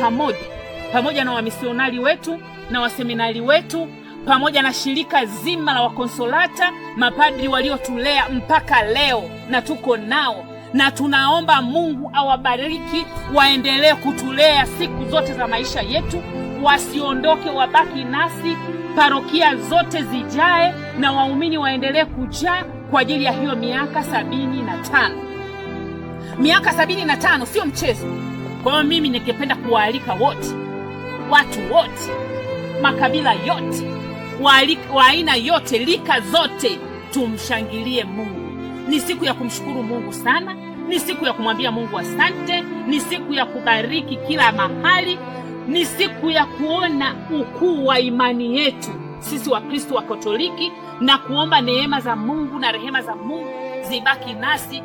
pamoja na wamisionari wetu na waseminari wetu, pamoja na shirika zima la wakonsolata, mapadri waliotulea mpaka leo na tuko nao, na tunaomba Mungu awabariki, waendelee kutulea siku zote za maisha yetu, wasiondoke, wabaki nasi, parokia zote zijae na waumini waendelee kujaa kwa ajili ya hiyo miaka 75. Miaka 75 sio mchezo. Kwa hiyo mimi ningependa kuwaalika wote, watu wote, makabila yote, wa aina yote, lika zote, tumshangilie Mungu. Ni siku ya kumshukuru Mungu sana, ni siku ya kumwambia Mungu asante, ni siku ya kubariki kila mahali, ni siku ya kuona ukuu wa imani yetu sisi wa Kristo wa Katoliki, na kuomba neema za Mungu na rehema za Mungu zibaki nasi,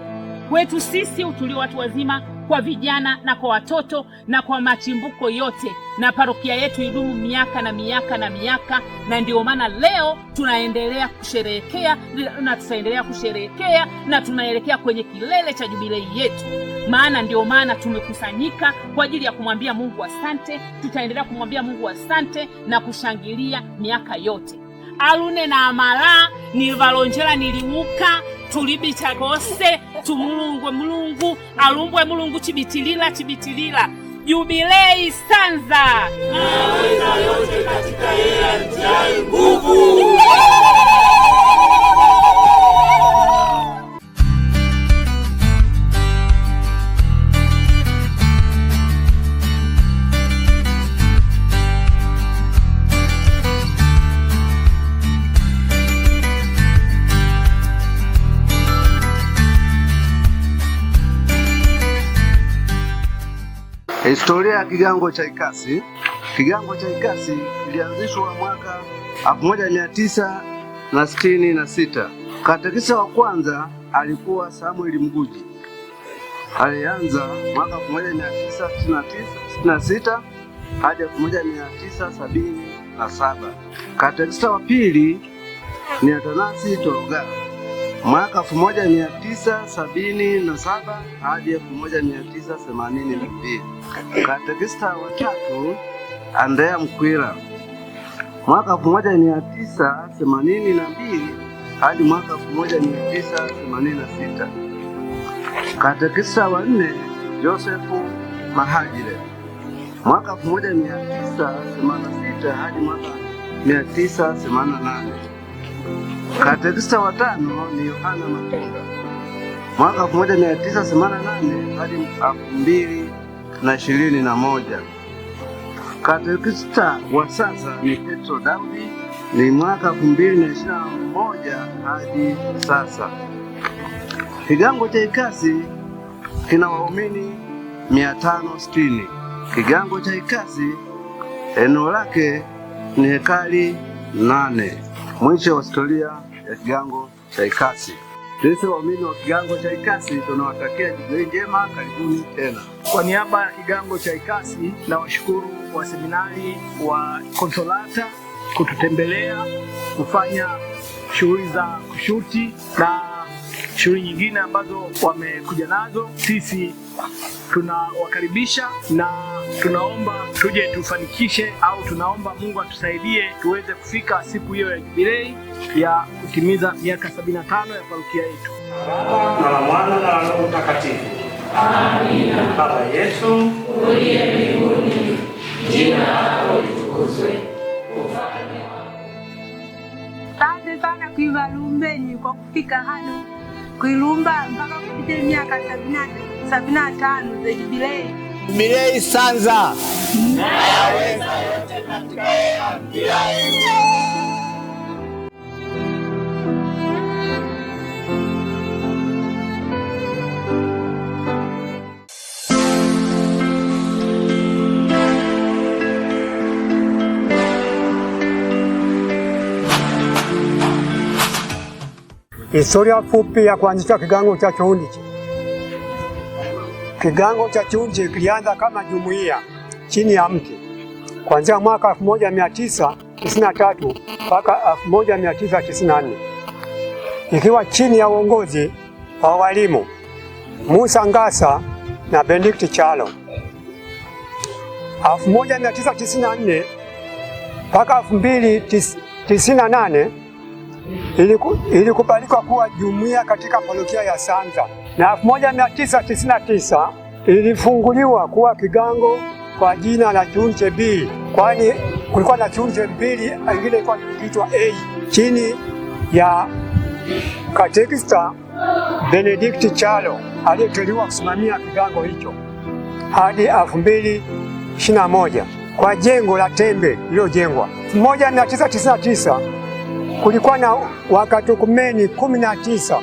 kwetu sisi tulio watu wazima, kwa vijana na kwa watoto na kwa machimbuko yote, na parokia yetu idumu miaka na miaka na miaka. Na ndio maana leo tunaendelea kusherehekea, na tutaendelea kusherehekea, na tunaelekea kwenye kilele cha jubilei yetu. Maana ndio maana tumekusanyika kwa ajili ya kumwambia Mungu asante. Tutaendelea kumwambia Mungu asante na kushangilia miaka yote. Alune na amala nivalonjela nilimuka tulibita gose tumulungwe mulungu alumbwe mulungu chibitilila chibitilila. Jubilei Sanza, naweza yote katika yeye anijaye nguvu. Historia ya kigango cha Ikasi. Kigango cha Ikasi kilianzishwa mwaka 1966. Katekista wa kwanza alikuwa Samuel Mguji. Alianza mwaka 1966 hadi 1977. Katekista wa pili ni Atanasi Toroga, mwaka 1977 hadi 1982. Katekista wa tatu Andrea Mkwira, mwaka 1982 hadi mwaka 1986. Katekista wa nne Josefu Mahajire, mwaka 1986 hadi mwaka 1988. Katekista wa tano ni Yohana Matunda, mwaka 1988 hadi 2021. Katekista wa sasa ni Petro Daudi, ni mwaka 2021 hadi sasa. Kigango cha Ikasi kina waumini 560. Kigango cha Ikasi eneo lake ni hekari 8. Mwisho wa historia ya kigango cha Ikasi. Sisi waumini wa kigango cha Ikasi tunawatakia Jubilei njema, karibuni tena. Kwa niaba ya kigango cha Ikasi na washukuru wa seminari wa Konsolata kututembelea, kufanya shughuli za kushuti na shughuli nyingine ambazo wamekuja nazo. Sisi tunawakaribisha na tunaomba tuje tufanikishe, au tunaomba Mungu atusaidie tuweze kufika siku hiyo ya jubilei ya kutimiza miaka 75 ya parokia yetu. Baba na la Mwana na la Roho Mtakatifu. Amina. Baba yetu uliye mbinguni, jina lako litukuzwe. Asante sana kuiva Lumbeni kwa kufika hano kuilumba mpaka kupita miaka 75 za jubilei. Jubilei Sanza. Nayaweza yote katika yeye amtiaye nguvu. Historia fupi ya kuanzisha kigango cha Chihundiche. Kigango cha Chihundiche kilianza kama jumuiya chini ya mti kuanzia mwaka 1993 mpaka 1994, ikiwa chini ya uongozi wa walimu Musa Ngasa na Benedict Chalo. 1994 mpaka 2098 ilikubalika kuwa jumuiya katika parokia ya Sanza, na 1999 ilifunguliwa kuwa kigango kwa jina la Chihundiche B, kwani kulikuwa na Chihundiche mbili, ingine ilikuwa inaitwa A chini ya katekista Benedict Chalo aliyeteuliwa kusimamia kigango hicho hadi 2021 kwa jengo la tembe lililojengwa. 1999 kulikuwa na Wakatukumeni 19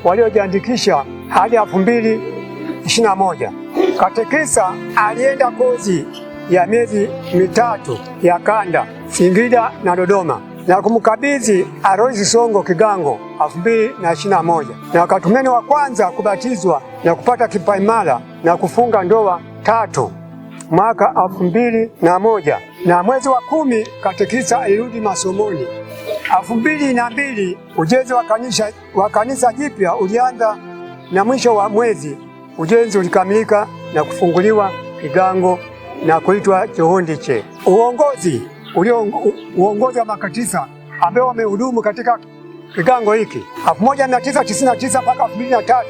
waliojiandikisha hadi 2021. Katekisa alienda kozi ya miezi 3 ya kanda Singida na Dodoma na kumkabidhi Aloisi Songo kigango 2021, na Wakatumeni wa kwanza kubatizwa na kupata kipaimara na kufunga ndoa 3 mwaka 2001, na mwezi wa 10 katekisa alirudi masomoni. 2002 ujenzi wa kanisa jipya ulianza, na mwisho wa mwezi ujenzi ulikamilika na kufunguliwa kigango na kuitwa Chihundiche. Uongozi wa makatisa ambao wamehudumu katika kigango hiki 1999 mpaka 2003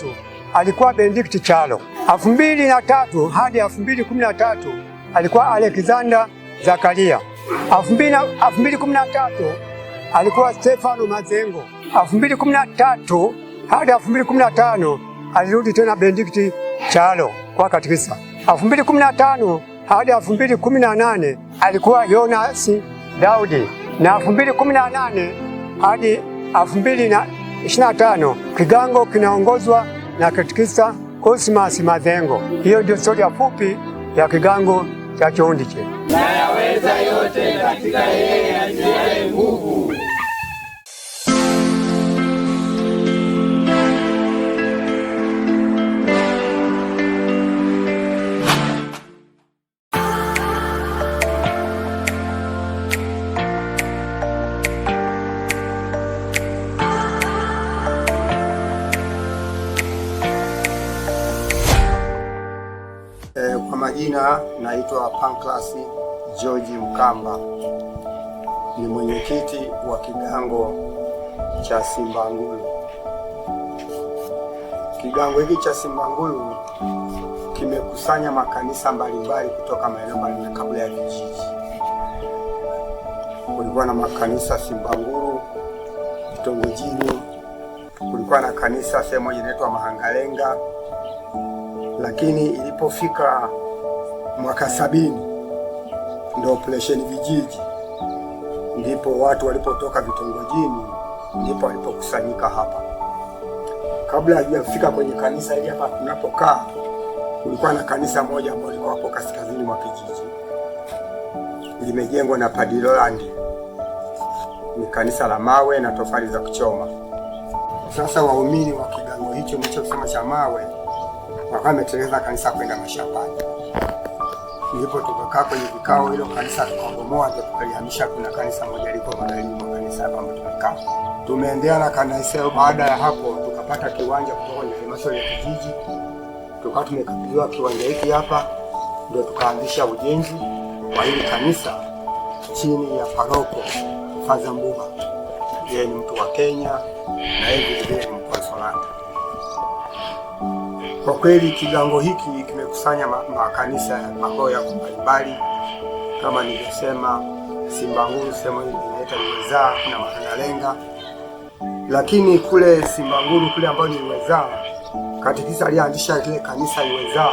alikuwa Benedict Chalo. 2003 hadi 2013 alikuwa Alexander Zakaria. 2013 alikuwa Stefano Mazengo. 2013 hadi 2015 alirudi tena Benedict Chalo kwa katekisa. 2015 hadi 2018 alikuwa Jonas Daudi, na 2018 hadi 2025 kigango kinaongozwa na katekisa Cosmas Mazengo. Hiyo ndio historia fupi ya kigango cha Chihundiche. Nayaweza yote katika yeye anipaye nguvu. Kwa majina naitwa Pancras George Mkamba, ni mwenyekiti wa kigango cha Simbangulu. Kigango hiki cha Simbangulu kimekusanya makanisa mbalimbali kutoka maeneo mbalimbali kabla ya vijiji. Kulikuwa na makanisa Simbangulu Kitongojini, kulikuwa na kanisa sehemu moja inaitwa Mahangalenga, lakini ilipofika mwaka 70 ndio operation vijiji, ndipo watu walipotoka vitongojini ndipo walipokusanyika hapa. kabla hajafika kwenye kanisa hili hapa tunapokaa, kulikuwa na kanisa moja ambalo liko hapo kaskazini mwa kijiji, limejengwa na Padre Roland. Ni kanisa la mawe na tofali za kuchoma. Sasa waumini wa kigango hicho mlichosema cha mawe wakawa wameteleza kanisa kwenda mashambani. Ndipo tukakaa kwenye vikao, hilo kanisa tukabomoa, ndio tukalihamisha. Kuna kanisa moja liko magharibi mwa kanisa hapa ambapo tumekaa. Tumeendelea na kanisa. Baada ya hapo tukapata kiwanja kutoka kwenye halmashauri ya kijiji, tukawa tumekabidhiwa kiwanja hiki hapa, ndio tukaanzisha ujenzi wa hili kanisa chini ya paroko Father Mbuga. Yeye ni mtu wa Kenya na yeye vile ni Mkonsolata. Kwa kweli kigango hiki kimekusanya makanisa ambayo yako mbalimbali, kama nilivyosema, Simbangulu sehemu inaitwa Iweza na Makanyalenga. Lakini kule Simbangulu kule ambayo ni Iweza, katekista alianzisha ile kanisa Iweza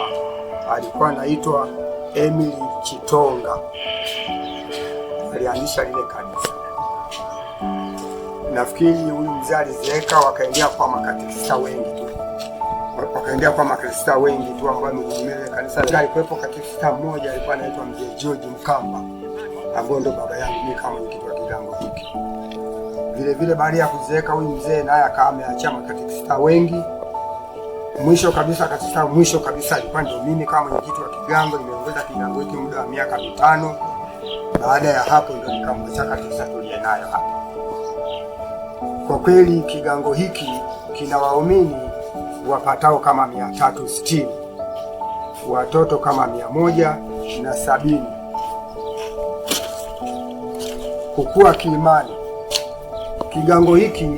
alikuwa anaitwa Emily Chitonga. Alianzisha lile kanisa. Nafikiri huyu mzee alizeeka, wakaendea kwa makatekista wengi tu. Wakaendea kwa makatekista wengi tu ambao wamehudumia kanisa. Alikuwepo katekista mmoja alikuwa anaitwa Mzee George Mkamba, ambaye ndo baba yangu mimi kama mwenyekiti wa kigango hiki. Vile vile baada ya kuzeeka huyu mzee naye akawa ameacha makatekista wengi. Mwisho kabisa alikuwa ndio mimi kama mwenyekiti wa kigango. Nimeongoza kigango hiki muda wa miaka 5. Baada ya hapo ndio nikamwacha katekista tuliye nayo hapa. Kwa kweli kigango hiki kina waumini wapatao kama 360, watoto kama 170. Kukua kiimani, kigango hiki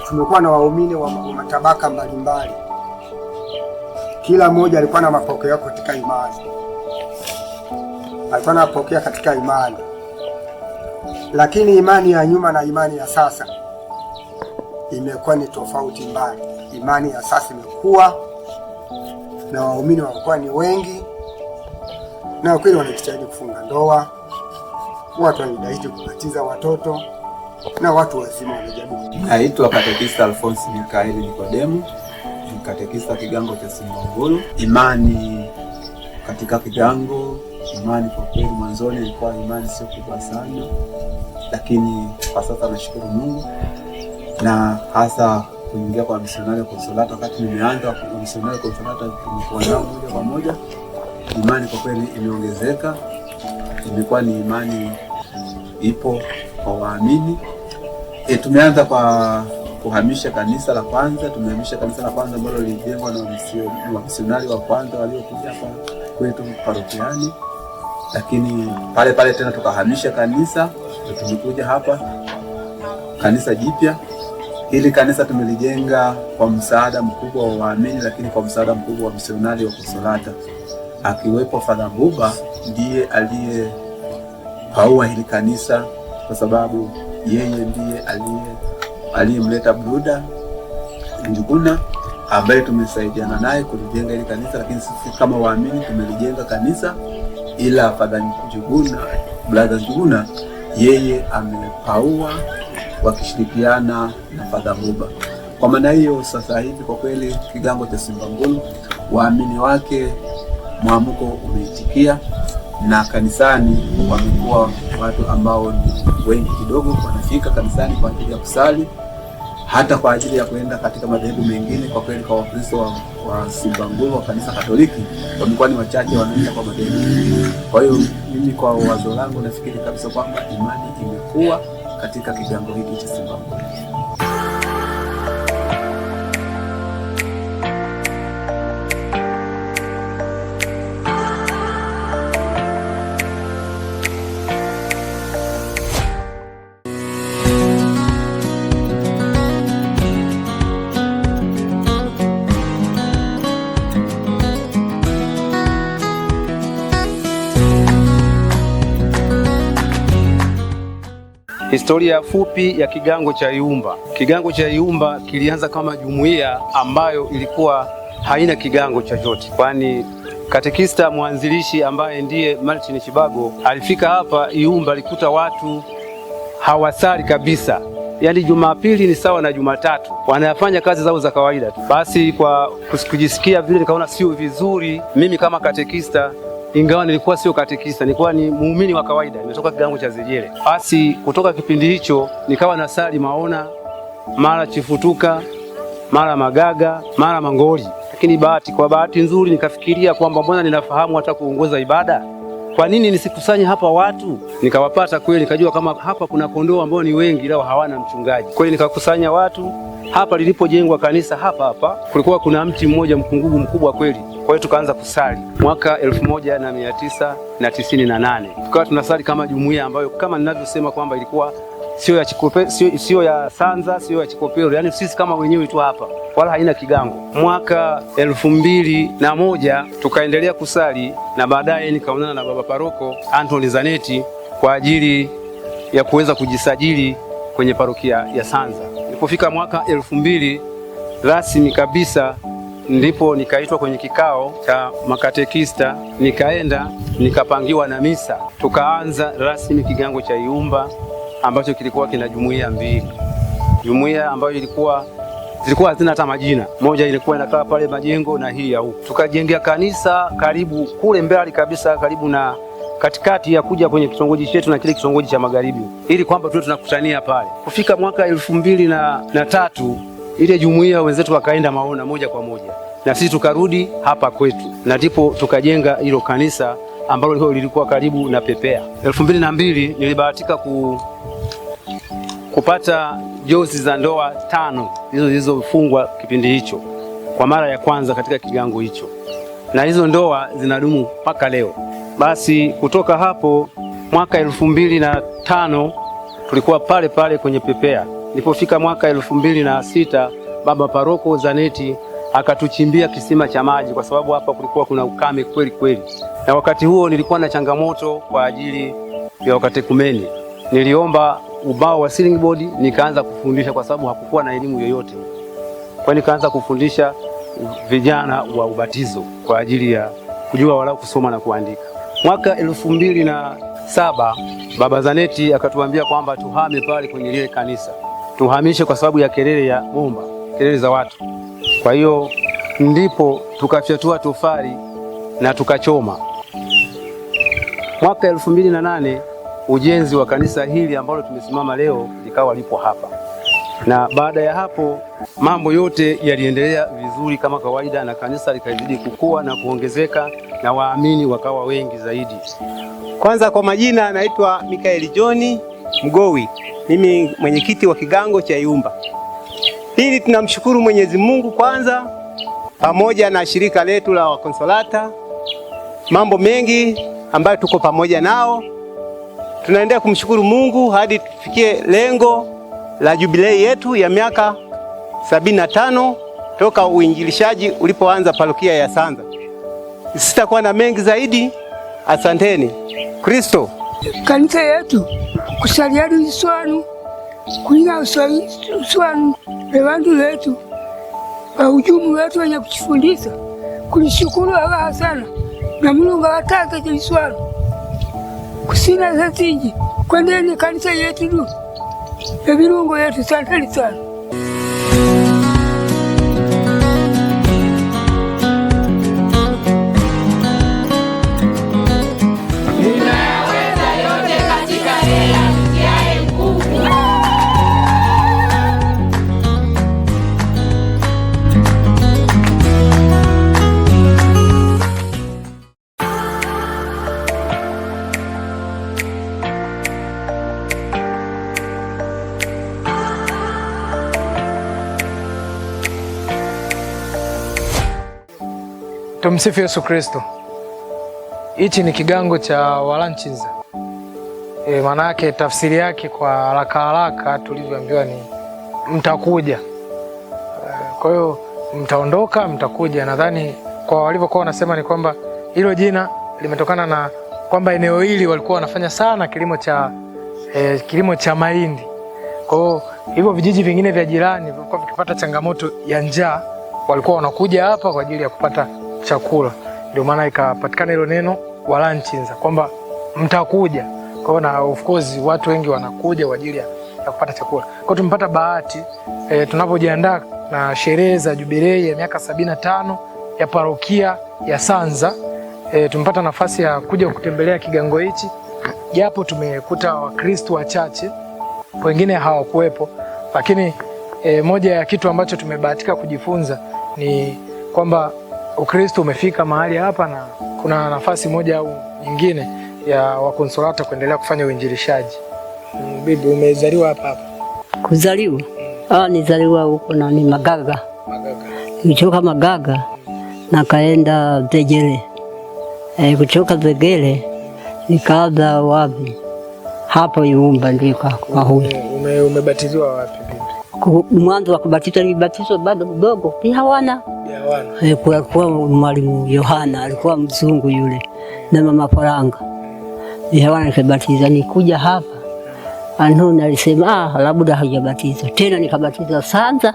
tumekuwa na waumini wa matabaka mbalimbali. Kila mmoja alikuwa na mapokeo katika imani, alikuwa anapokea katika imani. Lakini imani ya nyuma na imani ya sasa imekuwa ni tofauti mbali. Imani ya sasa imekuwa na waumini wamekuwa ni wengi, na kweli wanajitahidi kufunga ndoa, watu wanajitahidi kubatiza watoto, na watu wazima wanajaribu. Naitwa Katekista Alphonse Mikaeli Nikodemu, ni katekista kigango cha Simbangulu. Imani katika kigango, imani kwa kweli mwanzoni ilikuwa imani sio kubwa sana, lakini kwa sasa nashukuru Mungu, na hasa kuingia kwa misionari Konsolata. Wakati nimeanza kwa misionari Konsolata tulikuwa nao moja kwa moja, imani kwa kweli imeongezeka. Imekuwa ni imani ipo kwa waamini. Tumeanza kwa kuhamisha kanisa la kwanza. Tumehamisha kanisa la kwanza ambalo lilijengwa na misionari wa kwanza waliokuja hapa kwetu parokiani, lakini pale pale tena tukahamisha kanisa. Tumekuja hapa kanisa jipya. Hili kanisa tumelijenga kwa msaada mkubwa wa waamini, lakini kwa msaada mkubwa wa misionari wa Konsolata, akiwepo Father Mbuga. Ndiye aliyepaua hili kanisa, kwa sababu yeye ndiye aliyemleta Bruda Njuguna ambaye tumesaidiana naye kulijenga hili kanisa. Lakini sisi kama waamini tumelijenga kanisa, ila Father Njuguna yeye amepaua wakishirikiana na Father Mbuga. Kwa maana hiyo sasa hivi kwa kweli kigango cha Simbangulu waamini wake mwamko umeitikia, na kanisani wamekuwa watu ambao ni wengi kidogo, wanafika kanisani kwa ajili ya kusali, hata kwa ajili ya kuenda katika madhehebu mengine. Kwa kweli kwa Wakristo wa Simbangulu wa kanisa Katoliki wamekuwa ni wachache wanaenda kwa madhehebu mengine. Kwa hiyo mimi kwa wazo langu nafikiri kabisa kwamba imani imekuwa katika kigango hiki cha Simbangulu. Historia fupi ya kigango cha Iyumba. Kigango cha Iyumba kilianza kama jumuiya ambayo ilikuwa haina kigango chochote, kwani katekista mwanzilishi ambaye ndiye Martin Chibago alifika hapa Iyumba, alikuta watu hawasali kabisa, yaani Jumapili ni sawa na Jumatatu, wanafanya kazi zao za kawaida tu. Basi kwa kujisikia vile nikaona sio vizuri mimi kama katekista, ingawa nilikuwa sio katekista, nilikuwa ni muumini wa kawaida, nimetoka kigango cha Zijele. Basi kutoka kipindi hicho nikawa nasali maona, mara Chifutuka, mara Magaga, mara Mangoli. Lakini kwa bahati nzuri nikafikiria kwamba mbona ninafahamu hata kuongoza ibada, kwa nini nisikusanye hapa watu? Nikawapata kweli, nikajua kama hapa kuna kondoo ambao ni wengi lao hawana mchungaji. Kwa hiyo nikakusanya watu. Hapa lilipojengwa kanisa hapa kulikuwa kuna mti mmoja mkungugu mkubwa kweli. Kwa hiyo tukaanza kusali mwaka 1998. Tukawa tunasali kama jumuiya ambayo kama ninavyosema kwamba ilikuwa sio ya Sanza, sio ya Chikopero, yani sisi kama wenyewe tu hapa, wala haina kigango. Mwaka 2001 tukaendelea kusali, na baadaye nikaonana na baba paroko Anthony Zaneti kwa ajili ya kuweza kujisajili kwenye parokia ya Sanza. Nilipofika mwaka 2000 rasmi kabisa, ndipo nikaitwa kwenye kikao cha makatekista, nikaenda nikapangiwa na misa, tukaanza rasmi kigango cha Iumba ambacho kilikuwa kina jumuiya mbili. Jumuiya ambayo zilikuwa hazina hata majina. Moja ilikuwa inakaa pale Majengo na hii ya huku. Tukajengea kanisa karibu kule mbali kabisa, karibu na katikati ya kuja kwenye kitongoji chetu na kile kitongoji cha magharibi, ili kwamba tuwe tunakutania pale. Kufika mwaka 2003 ile jumuiya wenzetu wakaenda maona moja kwa moja, na sisi tukarudi hapa kwetu, na ndipo tukajenga hilo kanisa ambalo lilikuwa karibu na Pepea. 2002 nilibahatika kupata jozi za ndoa 5 zilizofungwa kipindi hicho kwa mara ya kwanza katika kigango hicho, na hizo ndoa zinadumu mpaka leo. Basi kutoka hapo mwaka 2005 tulikuwa pale pale kwenye Pepea. Nilipofika mwaka 2006 baba paroko Zaneti akatuchimbia kisima cha maji, kwa sababu hapa kulikuwa kuna ukame kweli kweli. Na wakati huo nilikuwa na changamoto kwa ajili ya wakatekumeni. Niliomba ubao wa ceiling board, nikaanza kufundisha kwa sababu hakukuwa na elimu yoyote. Kwa nikaanza kufundisha vijana wa ubatizo kwa ajili ya kujua walau kusoma na kuandika. Mwaka 2007 baba Zaneti akatuambia kwamba tuhame pale kwenye lile kanisa, tuhamishe kwa sababu ya kelele ya bomba, kelele za watu. Kwa hiyo ndipo tukafyatua tofali na tukachoma. Mwaka 2008 ujenzi wa kanisa hili ambalo tumesimama leo likawa lipo hapa, na baada ya hapo mambo yote yaliendelea vizuri kama kawaida, na kanisa likazidi kukua na kuongezeka na waamini wakawa wengi zaidi. Kwanza kwa majina naitwa Mikaeli John Mgowi, mimi mwenyekiti wa kigango cha Iumba. Pili, tunamshukuru Mwenyezi Mungu kwanza pamoja na shirika letu la Wakonsolata, mambo mengi ambayo tuko pamoja nao. Tunaendelea kumshukuru Mungu hadi tufikie lengo la jubilei yetu ya miaka 75 toka uinjilishaji ulipoanza parokia ya Sanza. Sitakuwa na mengi zaidi, asanteni. Kristo. Kanisa yetu kusaliani iswanu kulinga uswanu lewandu letu ujumu wetu wenye kuchifundisa kulishukuru Allah sana na Mungu atake iswanu kusina zatiji kwendeni kanisa yetu du na virungo yetu santali sana. Tumsifu Yesu Kristo. Hichi ni kigango cha Walanchinza. Maana yake tafsiri yake kwa haraka tulivyoambiwa ni mtakuja. Kwa hiyo mtaondoka, mtakuja. Nadhani kwa walivyokuwa wanasema ni kwamba hilo jina limetokana na kwamba eneo hili walikuwa wanafanya sana kilimo cha mahindi. Kwa hiyo hivyo vijiji vingine vya jirani vilikuwa vikipata changamoto ya njaa, walikuwa wanakuja hapa kwa ajili ya kupata chakula. Ndio maana ikapatikana hilo neno Walanchinza kwamba mtakuja. Kwa hiyo na of course watu wengi wanakuja kwa ajili ya ya kupata chakula. Kwa hiyo tumepata bahati tunapojiandaa na sherehe za jubilei ya miaka 75 ya parokia ya Sanza. Tumepata nafasi ya kuja kutembelea kigango hichi, japo tumekuta Wakristo wachache, wengine hawakuwepo, lakini moja ya kitu ambacho tumebahatika kujifunza ni kwamba Ukristo umefika mahali hapa na kuna nafasi moja au nyingine ya Wakonsolata kuendelea kufanya uinjilishaji. Bibi, umezaliwa hapa hapa? Kuzaliwa? Nizaliwa huko na ni Magaga. Kutoka Magaga na kaenda Zegele. Kutoka Zegele nikaanza wapi? Hapo Iumba ndiko kwa huyo. Umebatizwa wapi bibi? Mwanzo wa kubatizwa nilibatizwa bado mdogo. Pia hawana. Kwa mwalimu Yohana alikuwa mzungu yule na mama Faranga. Hawana nikabatiza, nikuja hapa. Anona alisema labda hajabatizwa. Tena nikabatizwa Sanza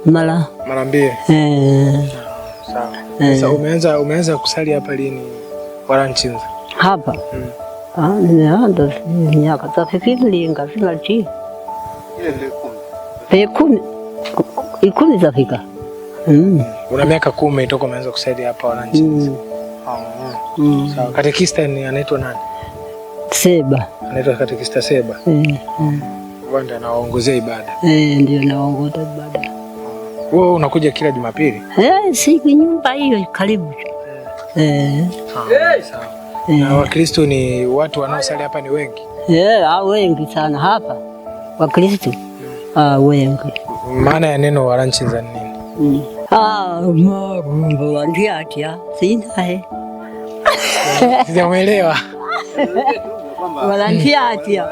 mara mbili. Sawa. Sasa umeanza kusali hapa lini Waranchinza? Hapa. Nimeanza miaka tafikiringa zinati. Ile 10 zafika. Una miaka 10 toka umeanza kusali hapa Waranchinza. Sawa. Katekista ni anaitwa nani? Seba. Anaitwa Katekista Seba. Wanda anawaongozea ibada. Ndio naongoza ibada. Wewe unakuja kila Jumapili? Siku nyumba hiyo karibu. Sawa. Na Wakristo ni watu wanaosali hapa ni wengi? Wengi sana hapa. Wakristo wengi. Maana ya neno Waranchinza ni nini? Mambo wandiatia sina Sijamuelewa. Walantiatia.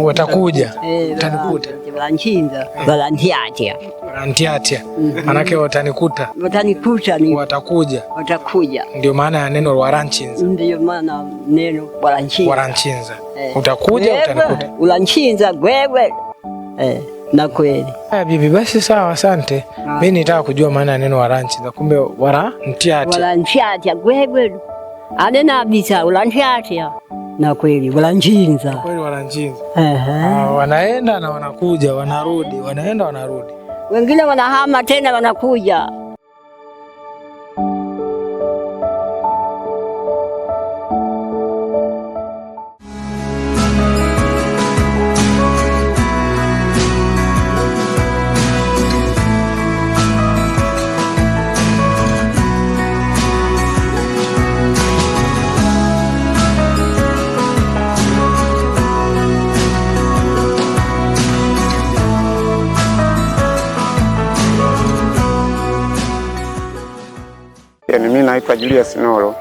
Watakuja. Utanikuta. Waranchinza. Walantiatia. Walantiatia. Manake watanikuta. Watanikuta ni watakuja. Watakuja. Ndio maana ya neno Waranchinza. Ndio maana neno Waranchinza. Waranchinza. Utakuja utanikuta. Waranchinza gwewe. Na kweli. Bibi, basi sawa, asante. Mimi nitaka kujua maana ya neno Waranchinza, kumbe Warantiatia. Warantiatia gwewe. Anena bisa Warantiatia. Na kweli Waranchinza. Kweli Waranchinza. Wanaenda na wanakuja, wanarudi, wanaenda wanarudi. Wengine wanahama tena wanakuja. Mimi naitwa Julius Noro.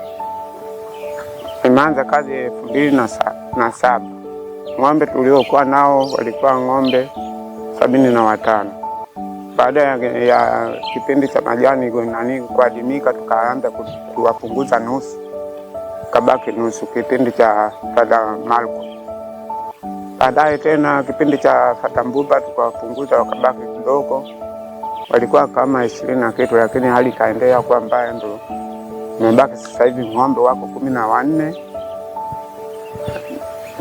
Nimeanza kazi 2007. Ng'ombe tuliokuwa nao walikuwa ng'ombe 75. Baada ya kipindi cha majani kuadimika, tukaanza kuwapunguza nusu. Kabaki nusu kipindi cha Father Marco. Baadaye tena kipindi cha Father Mbuba tukawapunguza wakabaki kidogo. Walikuwa kama 20 na kitu, lakini hali kaendelea kuwa mbaya, ndio nimebaki sasa hivi ng'ombe wako 14,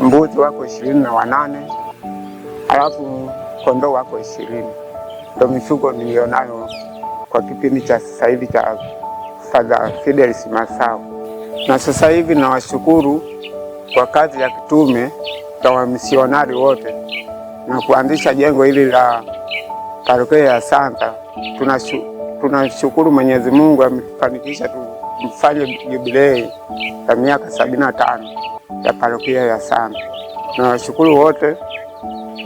mbuzi wako 28, alafu kondoo wako 20. Ndio mifugo nilionayo kwa kipindi cha sasa hivi cha Father Fidelis Masao. Na sasa hivi nawashukuru kwa kazi ya kitume za wamisionari wote na kuanzisha jengo hili la parokia ya Santa. Tunashukuru Mwenyezi Mungu amefanikisha tufanye jubilei ya miaka 75 ya parokia ya Santa. Na washukuru wote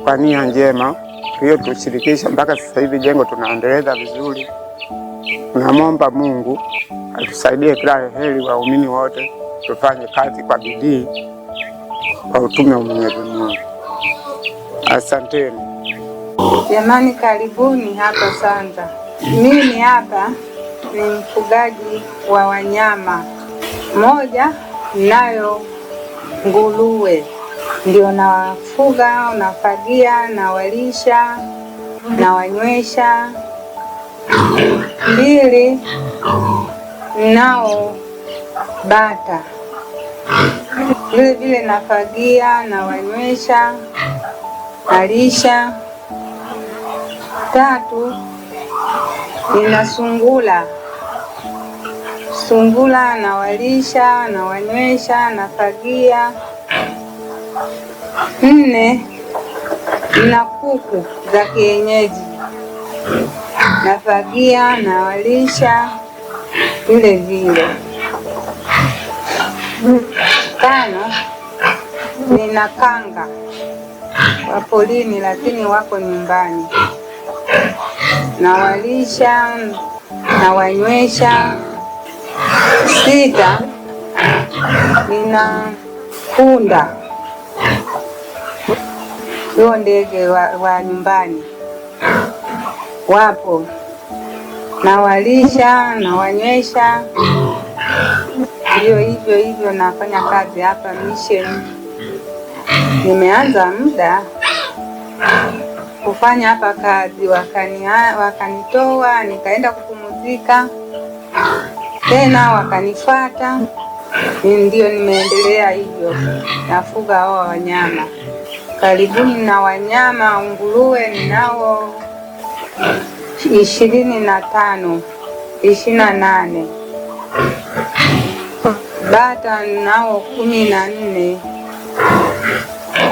kwa nia njema hiyo tushirikisha mpaka sasa hivi jengo tunaendeleza vizuri. Tunamwomba Mungu atusaidie kila heri, waumini wote tufanye kazi kwa bidii kwa utume wa Mwenyezi Mungu. Asanteni. Jamani, karibuni hapa Sanza. Mimi hapa ni mfugaji wa wanyama. Moja, nayo nguruwe ndio nawafuga, nafagia, nawalisha, nawanywesha. 2, nao bata vile vile nafagia, nawanywesha, nalisha. 3, nina sungura. Sungura nawalisha, nawanywesha, nafagia. 4, nina kuku za kienyeji, nafagia, nawalisha vile vile. 5, nina kanga wa porini lakini wako nyumbani, nawalisha, nawanywesha. 6, nina punda, huyo ndege wa nyumbani wapo, nawalisha, nawanywesha. Ndio hivyo nafanya kazi hapa mission. Nimeanza muda kufanya hapa kazi, wakanitoa nikaenda kupumzika, tena wakanifuata, ndio nimeendelea hivyo, nafuga hao wanyama. Karibuni na wanyama nguruwe ninao 25, 28. Bata ninao 14.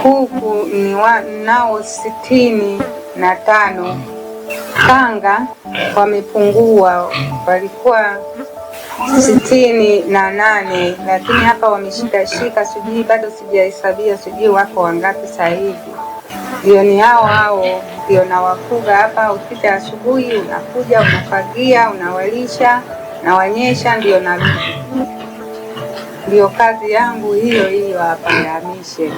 Kuku ninao 65. Kanga wamepungua, walikuwa 68 lakini hapa wameshikashika, sijui bado sijahesabia, sijui wako wangapi sasa hivi. Ndio ni hao ndio nawafuga hapa. Ukija asubuhi unakuja, unafagia, unawalisha, nawanyesha, ndio narudi. Ndio kazi yangu hiyo hapa ya mission.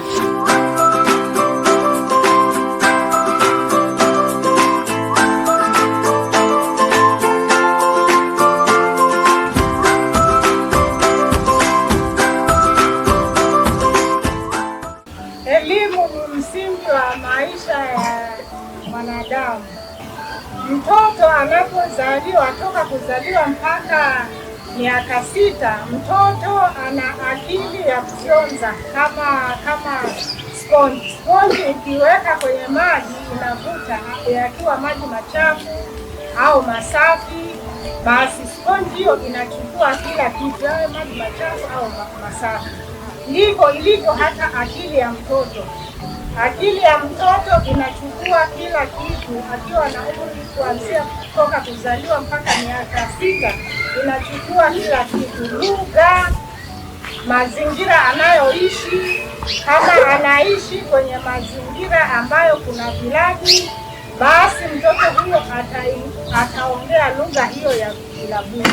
Elimu ni msingi wa maisha ya mwanadamu. Mtoto anapozaliwa, toka kuzaliwa mpaka miaka 6, mtoto ana akili ya kufyonza kama sponge. Sponge ukiweka kwenye maji inavuta, yakiwa maji machafu au masafi, basi sponge hiyo inachukua kila kitu, yawe maji machafu au masafi. Ndivyo ilivyo hata akili ya mtoto. Akili ya mtoto inachukua kila kitu akiwa na umri kuanzia kutoka kuzaliwa mpaka miaka 6, inachukua kila kitu: lugha, mazingira anayoishi. Kama anaishi kwenye mazingira ambayo kuna vilabu, basi mtoto huyo ataongea lugha hiyo ya vilabu.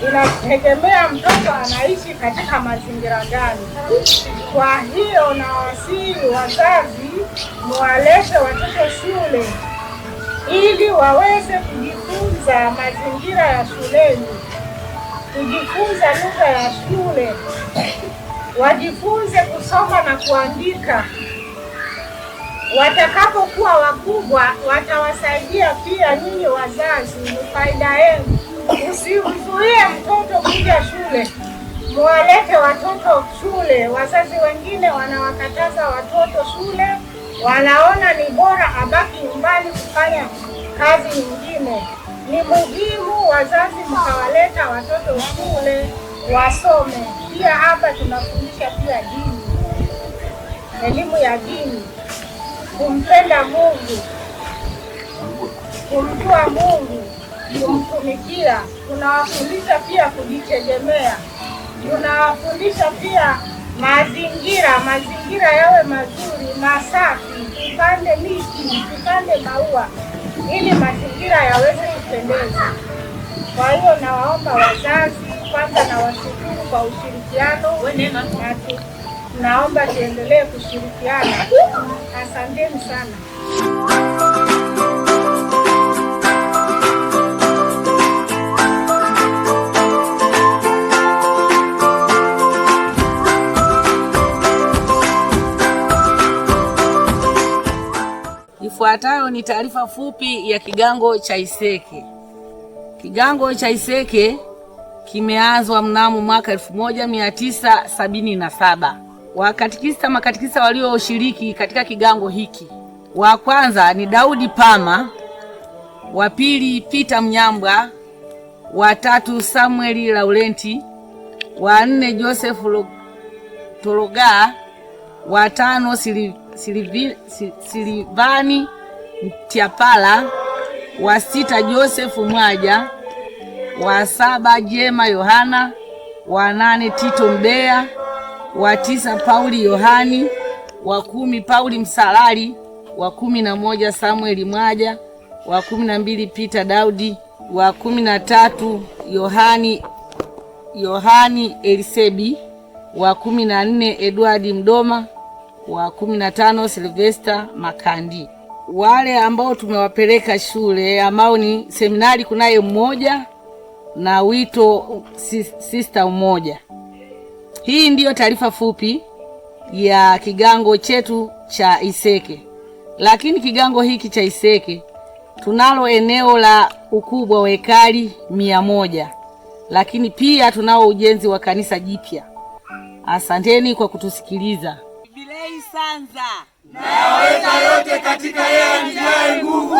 Inategemea mtoto anaishi katika mazingira gani. Kwa hiyo nawasihi wazazi muwalete watoto shule ili waweze kujifunza mazingira ya shuleni, kujifunza lugha ya shule, wajifunze kusoma na kuandika. Watakapokuwa wakubwa watawasaidia pia nyinyi wazazi, ni faida yenu. Usimzuie mtoto kuja shule, muwalete watoto shule. Wazazi wengine wanawakataza watoto shule, wanaona ni bora abaki nyumbani kufanya kazi nyingine. Ni muhimu wazazi mkawaleta watoto shule wasome. Pia hapa tunafundisha pia dini, elimu ya dini, kumpenda Mungu, kumjua Mungu, kumtumikia. Tunawafundisha pia kujitegemea. Tunawafundisha pia mazingira yawe mazuri, masafi, tupande miti, tupande maua ili mazingira yaweze kupendeza. Kwa hiyo nawaomba wazazi, kwanza nawashukuru kwa ushirikiano, na naomba tuendelee kushirikiana. Asanteni sana. Ifuatayo ni taarifa fupi ya kigango cha Iseke. Kigango cha Iseke kimeanzwa mnamo mwaka 1977 Makatekista walioshiriki katika kigango hiki. Wa kwanza ni Daudi Pama, wa pili Peter Mnyambwa, wa tatu Samueli Laurenti, wa nne Joseph Toroga, wa tano Silivani Mtiapala, wa sita Joseph Mwaja, wa saba Jema Yohana, wa nane Tito Mbea, wa tisa Pauli Yohani, wa 10 Pauli Msalali, wa 11 Samueli Mwaja, wa 12 Peter Daudi, wa 13 Yohani Elisebi, wa 14 Edward Mdoma, wa 15 Sylvester Makandi. Wale ambao tumewapeleka shule ambao ni seminari, kunaye mmoja na wito sister mmoja. Hii ndiyo taarifa fupi ya kigango chetu cha Iseke. Lakini kigango hiki cha Iseke tunalo eneo la ukubwa wa ekari 100. Lakini pia tunao ujenzi wa kanisa jipya. Asanteni kwa kutusikiliza. Jubilei Sanza. Nayaweza yote katika yeye anijaye nguvu.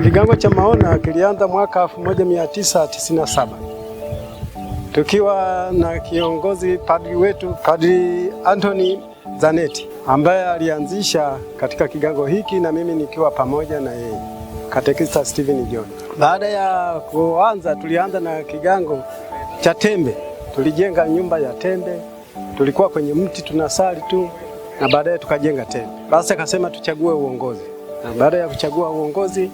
Kigango cha Maona kilianza mwaka 1997 tukiwa na kiongozi padri wetu, Padri Anthony Zaneti, ambaye alianzisha katika kigango hiki na mimi nikiwa pamoja na yeye, Katekista Steven John. Baada ya kuanza, tulianza na kigango cha tembe. Tulijenga nyumba ya tembe, tulikuwa kwenye mti tunasali tu, na baadaye tukajenga tembe. Basi akasema tuchague uongozi, na baada ya kuchagua uongozi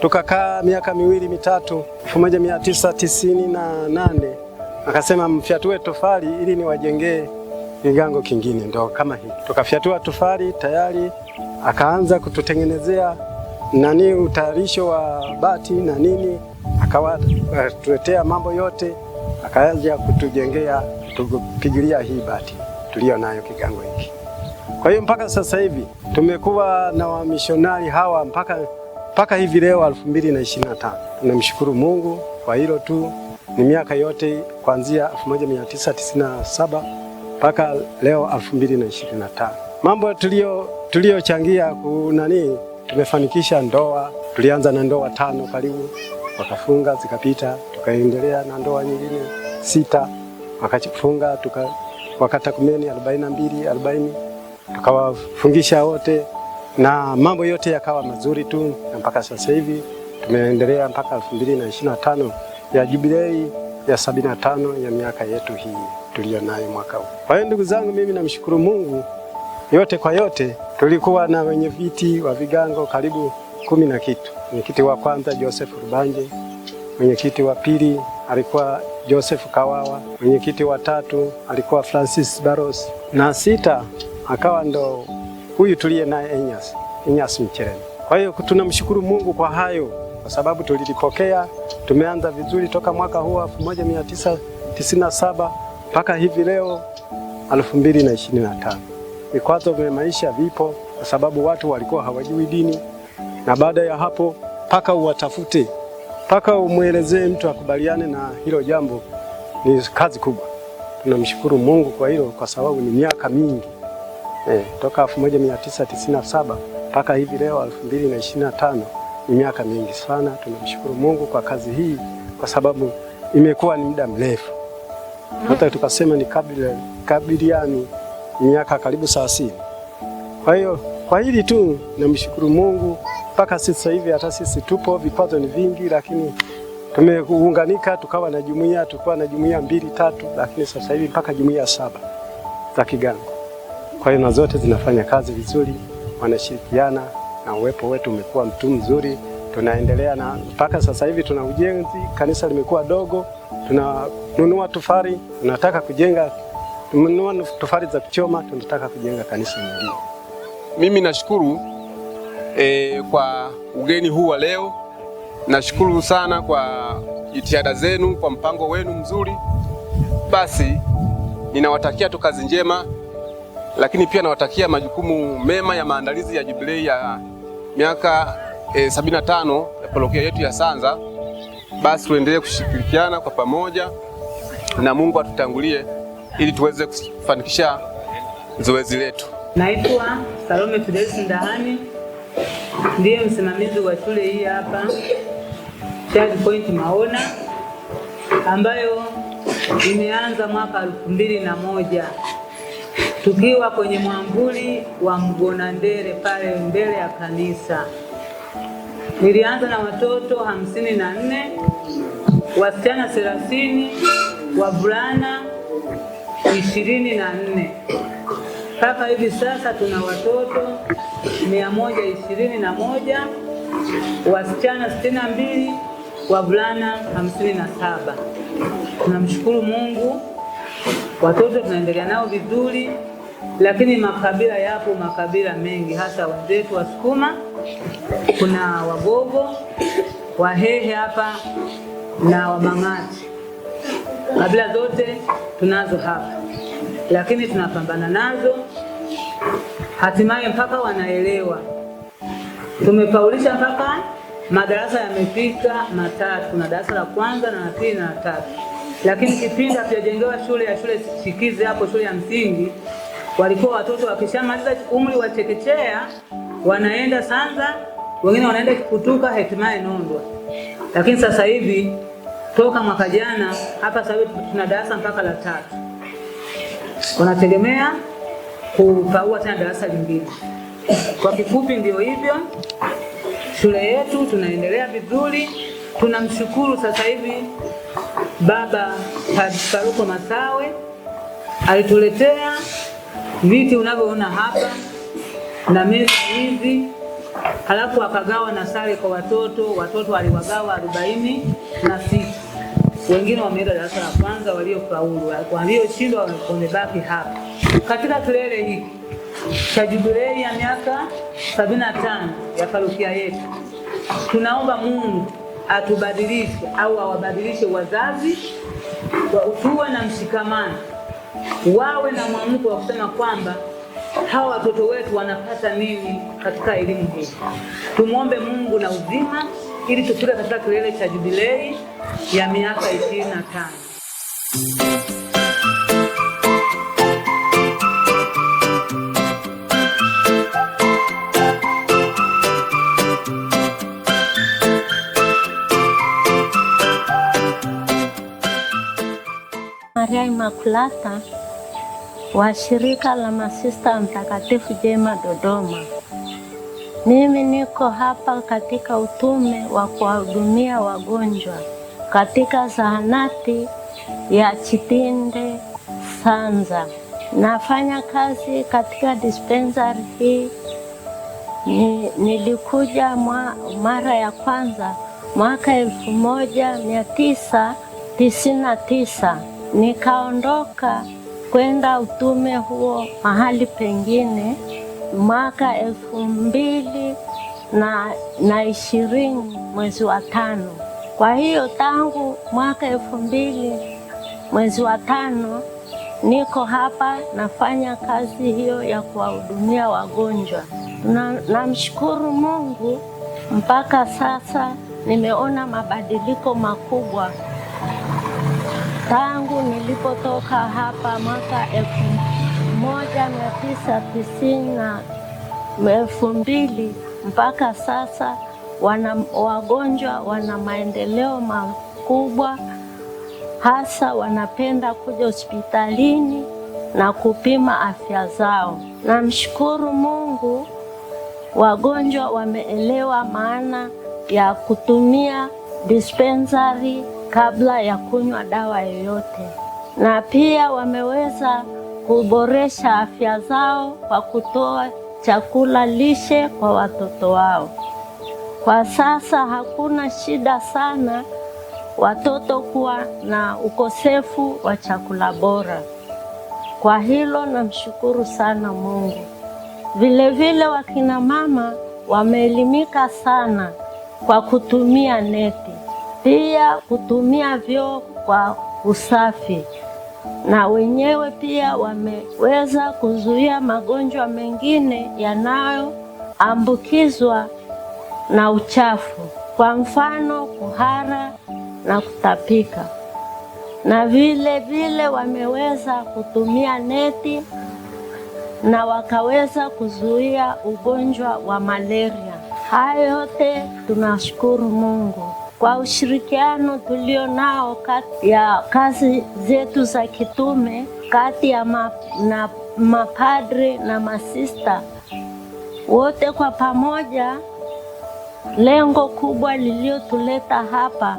tukakaa miaka 2-3. 1998 akasema mfyatue tofali ili niwajengee kigango kingine, ndo kama hii. Tukafyatua tofali tayari, akaanza kututengenezea utayarisho wa bati na nini, akawatuletea mambo yote, akaanza kutujengea, kutupigilia hii bati tulio nayo kigango hiki. Kwa hiyo mpaka sasa hivi tumekuwa na wamishonari hawa mpaka hivi leo 2025. Tunamshukuru Mungu kwa hilo tu. Ni miaka yote kuanzia 1997 mpaka leo 2025. Mambo tuliochangia tumefanikisha ndoa. Tulianza na ndoa 5 karibu, wakafunga zikapita, tukaendelea na ndoa nyingine 6 wakafunga, wakatakumeni 42-40 tukawafungisha wote, na mambo yote yakawa mazuri tu, na mpaka sasa hivi tumeendelea mpaka 2025 ya jubilei ya 75 ya miaka yetu hii tulio nayo mwaka huu. Kwa hiyo ndugu zangu, mimi namshukuru Mungu yote kwa yote. Tulikuwa na wenye viti wa vigango karibu 10 na kitu. Mwenyekiti wa kwanza Joseph Rubanje, mwenyekiti wa pili alikuwa Joseph Kawawa, mwenyekiti wa 3 alikuwa Francis Baros, na 6 akawa ndo huyu tuliye naye Enyas Mchereni. Kwa hiyo tunamshukuru Mungu kwa hayo, kwa sababu tulilipokea. Tumeanza vizuri toka mwaka huu 1997 mpaka hivi leo 2025. Vikwazo vya maisha vipo, kwa sababu watu walikuwa hawajui dini, na baada ya hapo mpaka uwatafute, mpaka umwelezee mtu akubaliane na hilo jambo, ni kazi kubwa. Tunamshukuru Mungu kwa hilo, kwa sababu ni miaka mingi. Toka 1997 mpaka hivi leo 2025 ni miaka mingi sana. Tunamshukuru Mungu kwa kazi hii, kwa sababu imekuwa ni muda mrefu. Hata tukasema ni kabiliani miaka karibu 30. Kwa hiyo kwa hili tu namshukuru Mungu mpaka sasa hivi. Hata sisi tupo, vikwazo ni vingi, lakini tumeunganika tukawa na jumuiya, tulikuwa na jumuiya 2-3, lakini sasa hivi mpaka jumuiya 7 za kigango. Kwa hiyo na zote zinafanya kazi vizuri, wanashirikiana, na uwepo wetu umekuwa mtu mzuri. Tunaendelea na mpaka sasa hivi tuna ujenzi, kanisa limekuwa dogo, tunanunua tofali, tunataka kujenga, tunanunua tofali za kuchoma, tunataka kujenga kanisa nyingine. Mimi nashukuru kwa ugeni huu wa leo. Nashukuru sana kwa jitihada zenu, kwa mpango wenu mzuri. Basi ninawatakia tu kazi njema, lakini pia nawatakia majukumu mema ya maandalizi ya jubilei ya miaka 75 ya parokia yetu ya Sanza. Basi tuendelee kushirikiana kwa pamoja na Mungu atutangulie ili tuweze kufanikisha zoezi letu. Naitwa Salome Fidelis Ndahani, ndiye msimamizi wa shule hii hapa Child Point Maona, ambayo imeanza mwaka 2001 tukiwa kwenye mwambuli wa Mgonandere pale mbele ya kanisa. Nilianza na watoto 54, wasichana 30, wavulana 24. Mpaka hivi sasa tuna watoto 121, wasichana 62, wavulana 57. Tunamshukuru Mungu, watoto tunaendelea nao vizuri, lakini makabila yapo, makabila mengi, hasa wenzetu Wasukuma, kuna Wagogo, Wahehe hapa na Wamang'ati. Kabila zote tunazo hapa, lakini tunapambana nazo, hatimaye mpaka wanaelewa. Tumepaulisha mpaka madarasa yamefika 3, kuna darasa la kwanza na la pili na la tatu. Lakini kipindi hatujajengewa shule shikizi hapo, shule ya msingi, walikuwa watoto wakishamaliza umri wa chekechea wanaenda Sanza, wengine wanaenda Kutuka, hatimaye Nondwa. Lakini sasa hivi toka mwaka jana hapa sasa tuna darasa mpaka la 3. Wanategemea kupaua tena darasa lingine. Kwa kifupi ndio hivyo. Shule yetu tunaendelea vizuri. Tunamshukuru sasa hivi Baba Paruko Masawe alituletea viti unavyoona hapa na meza hizi, halafu akagawa na sare kwa watoto. Watoto waliwagawa 46. Wengine wameenda darasa la kwanza waliofaulu, walioshindwa wamebaki hapa. Katika kilele hiki cha jubilei ya miaka 75 ya parokia yetu, tunaomba Mungu atubadilishe au awabadilishe wazazi, tuwe na mshikamano, wawe na mwamko wa kusema kwamba hawa watoto wetu wanapata nini katika elimu hii. Tumuombe Mungu na uzima ili tufike katika kilele cha jubilei ya miaka 25. Maria Imakulata wa shirika la Masista Mtakatifu Jema Dodoma. Mimi niko hapa katika utume wa kuwahudumia wagonjwa katika zahanati ya Chitinde Sanza. Nafanya kazi katika dispensary hii. Nilikuja mara ya kwanza mwaka 1999. Nikaondoka kwenda utume huo mahali pengine mwaka 2020 mwezi wa 5. Kwa hiyo tangu mwaka 2000 mwezi wa 5 niko hapa nafanya kazi hiyo ya kuwahudumia wagonjwa. Namshukuru Mungu, mpaka sasa nimeona mabadiliko makubwa. Tangu nilipotoka hapa mwaka 1990 na 2000 mpaka sasa, wagonjwa wana maendeleo makubwa, hasa wanapenda kuja hospitalini na kupima afya zao. Namshukuru Mungu, wagonjwa wameelewa maana ya kutumia dispensary kabla ya kunywa dawa yoyote, na pia wameweza kuboresha afya zao kwa kutoa chakula lishe kwa watoto wao. Kwa sasa hakuna shida sana watoto kuwa na ukosefu wa chakula bora. Kwa hilo namshukuru sana Mungu. Vile wakina mama wameelimika sana kwa kutumia neti, pia kutumia vyoo kwa usafi. na wenyewe pia wameweza kuzuia magonjwa mengine yanayoambukizwa na uchafu, kwa mfano kuhara na kutapika, na vile vile wameweza kutumia neti na wakaweza kuzuia ugonjwa wa malaria. Hayo yote tunashukuru Mungu kwa ushirikiano tulio nao kati ya kazi zetu za kitume, kati ya mapadre na masista wote kwa pamoja. Lengo kubwa liliotuleta hapa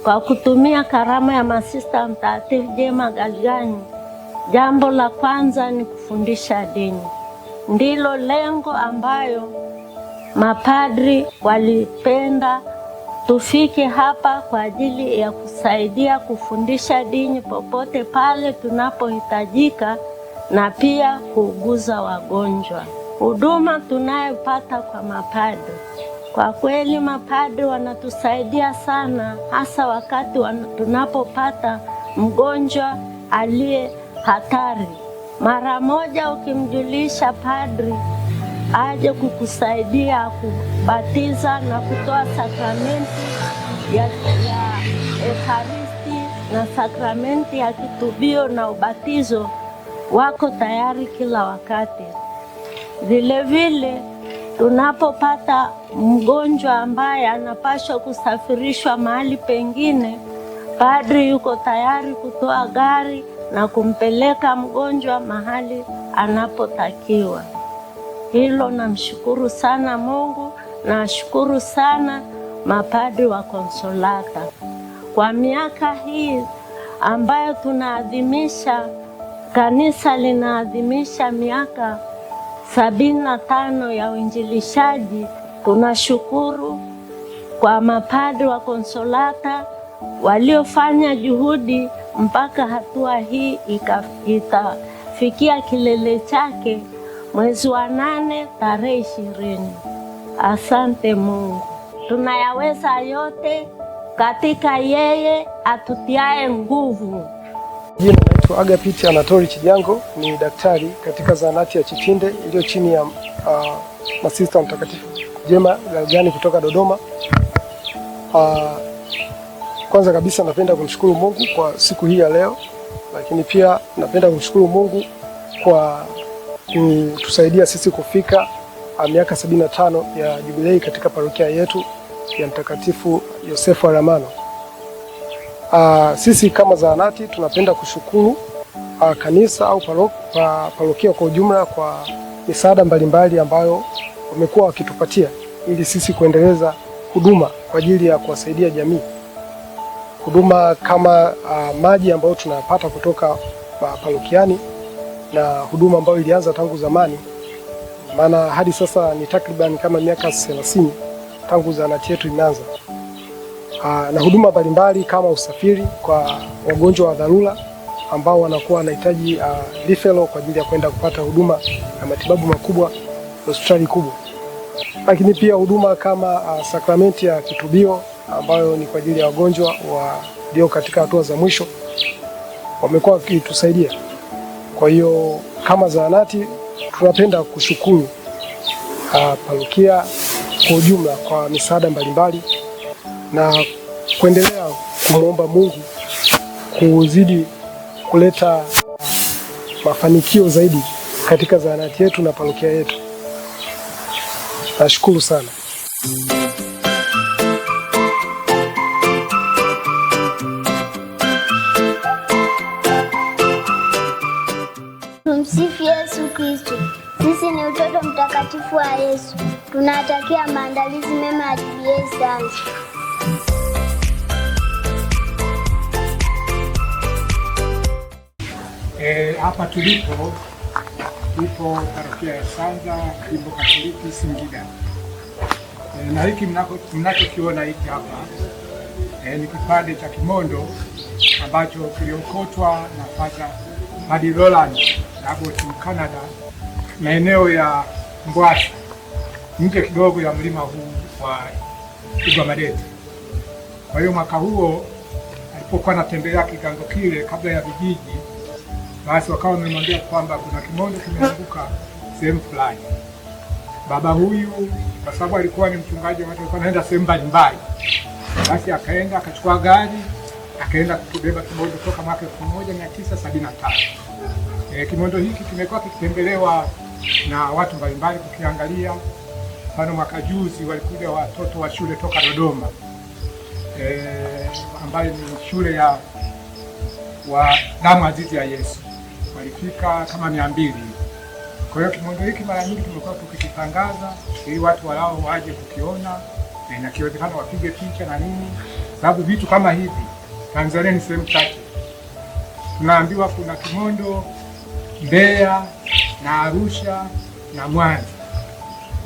kwa kutumia karama ya masista Mtakatifu Jema Galgani, jambo la kwanza ni kufundisha dini. Ndilo lengo ambayo mapadri walipenda tufike hapa kwa ajili ya kusaidia kufundisha dini popote pale tunapohitajika, na pia kuuguza wagonjwa. Huduma tunayopata kwa mapadri, kwa kweli mapadri wanatusaidia sana, hasa wakati tunapopata mgonjwa aliye hatari. Mara moja ukimjulisha padri aje kukusaidia kubatiza na kutoa sakramenti ya Ekaristi na sakramenti ya kitubio na ubatizo, wako tayari kila wakati. Vile vile tunapopata mgonjwa ambaye anapaswa kusafirishwa mahali pengine, padri yuko tayari kutoa gari na kumpeleka mgonjwa mahali anapotakiwa. Hilo namshukuru sana Mungu, nashukuru sana mapadri wa Konsolata. Kwa miaka hii ambayo tunaadhimisha, kanisa linaadhimisha miaka 75 ya uinjilishaji, tunashukuru kwa mapadri wa Konsolata waliofanya juhudi mpaka hatua hii ikafikia kilele chake mwezi wa 8 tarehe 20. Asante Mungu. Tunayaweza yote katika yeye atutiae nguvu. Jina naitwa Agapiti Anatoli Chijango, ni daktari katika zahanati ya Chitinde iliyo chini ya masista Mtakatifu Jema Galgani kutoka Dodoma. Kwanza kabisa napenda kumshukuru Mungu kwa siku hii ya leo, lakini pia napenda kumshukuru Mungu kwa kutusaidia sisi kufika miaka 75 ya jubilei katika parokia yetu ya Mtakatifu Yosefu Aramano. Sisi kama zahanati tunapenda kushukuru kanisa au parokia kwa ujumla kwa misaada mbalimbali ambayo wamekuwa wakitupatia ili sisi kuendeleza huduma kwa ajili ya kuwasaidia jamii. Huduma kama maji ambayo tunapata kutoka parokiani, na huduma ambayo ilianza tangu zamani, maana hadi sasa ni takriban kama miaka 30 tangu zahanati yetu imeanza. Na huduma mbalimbali kama usafiri kwa wagonjwa wa dharura ambao wanakuwa wanahitaji referral kwa ajili ya kwenda kupata huduma na matibabu makubwa hospitali kubwa. Lakini pia huduma kama sakramenti ya kitubio ambayo ni kwa ajili ya wagonjwa walio katika hatua za mwisho, wamekuwa wakitusaidia. Kwa hiyo kama zahanati tunapenda kushukuru parokia kwa ujumla kwa misaada mbalimbali na kuendelea kumwomba Mungu kuzidi kuleta mafanikio zaidi katika zahanati yetu na parokia yetu. Nashukuru sana. Tumsifu Yesu Kristo. Sisi ni utoto mtakatifu wa Yesu. Tunatakia maandalizi mema ya Jubilei Sanza. Hapa tulipo parokia ya Sanza, Jimbo Katoliki Singida. Na hiki mnachokiona hiki hapa ni kipande cha kimondo ambacho kiliokotwa na Padre Roland hapo Canada, maeneo ya Mbwasa, nje kidogo ya mlima huu wa Igwamadete. Kwa hiyo mwaka huo alipokuwa anatembelea kigango kile kabla ya vijiji, Basi wakawa wamemwambia kwamba kuna kimondo kimeanguka sehemu fulani. Baba huyu kwa sababu alikuwa ni mchungaji, watu walikuwa wanaenda sehemu mbalimbali, basi akaenda akachukua gari akaenda kubeba kimondo toka mwaka 1975. Kimondo hiki kimekuwa kikitembelewa na watu mbalimbali kukiangalia. Mfano mwaka juzi walikuja watoto wa shule toka Dodoma, ambayo ni shule ya wa damu azizi ya Yesu, walifika kama 200. Kwa hiyo kimondo hiki mara nyingi tumekuwa tukikitangaza ili watu walao waje kukiona, na inakiwezekana wapige picha na nini, sababu vitu kama hivi Tanzania ni sehemu chache. Tunaambiwa kuna kimondo Mbeya na Arusha na Mwanza,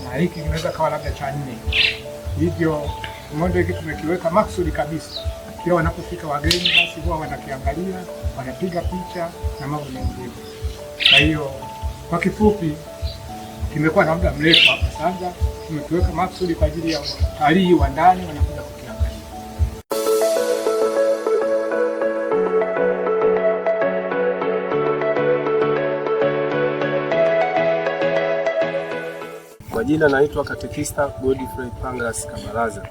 na hiki kinaweza kawa labda cha 4. Hivyo kimondo hiki tumekiweka maksudi kabisa, kila wanapofika wageni basi huwa wanakiangalia, wanapiga picha na mambo mengine. Kwa hiyo kwa kifupi kimekuwa na muda mrefu hapa sasa, tumekiweka maksudi kwa ajili ya watalii wa ndani wanakuja kukiangalia. Kwa jina naitwa Katekista Godfrey Pangas Kabaraza.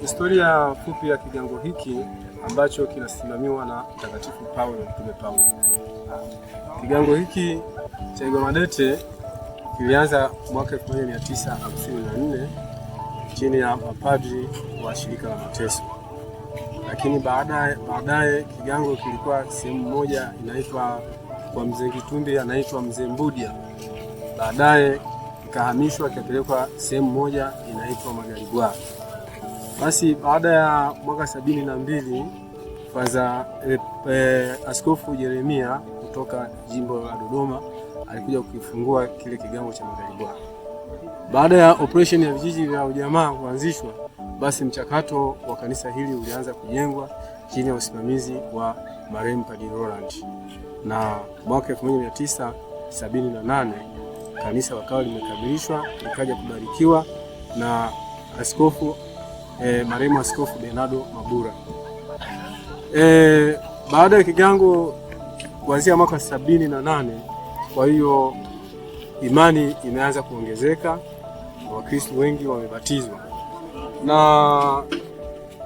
Historia fupi ya kigango hiki ambacho kinasimamiwa na Mtakatifu Paulo, Mtume Paulo. Kigango hiki cha Igwamadete kilianza mwaka 1954 chini ya mapadri wa shirika la mateso, lakini baadaye kigango kilikuwa sehemu moja inaitwa kwa Mzee Kitumbi, anaitwa Mzee Mbudia. Baadaye ikahamishwa ikapelekwa sehemu moja inaitwa Magarigwa. Basi baada ya mwaka 72 Faza Askofu Jeremia kutoka jimbo la Dodoma alikuja kukifungua kile kigango cha Magarigwa. Baada ya operation ya vijiji vya ujamaa kuanzishwa, basi mchakato wa kanisa hili ulianza kujengwa chini ya usimamizi wa marehemu Padre Roland, na mwaka 1978 kanisa wakawa limekamilishwa likaja kubarikiwa na askofu marehemu Askofu Bernardo Mabura. Baada ya kigango kuanzia mwaka 78, kwa hiyo imani imeanza kuongezeka, Wakristo wengi wamebatizwa, na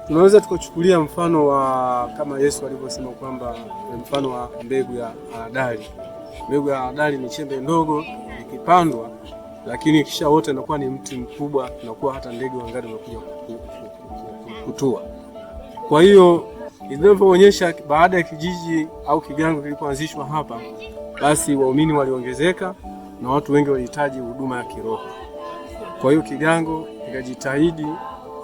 tunaweza tukachukulia mfano wa kama Yesu alivyosema kwamba mfano wa mbegu ya haradali. Mbegu ya haradali ni chembe ndogo ikipandwa, lakini kisha wote inakuwa ni mti mkubwa, unakuwa hata ndege wangani wanakuja kutua. Kwa hiyo inavyoonyesha baada ya kijiji au kigango kilipoanzishwa hapa, basi waumini waliongezeka na watu wengi walihitaji huduma ya kiroho. Kwa hiyo kigango kikajitahidi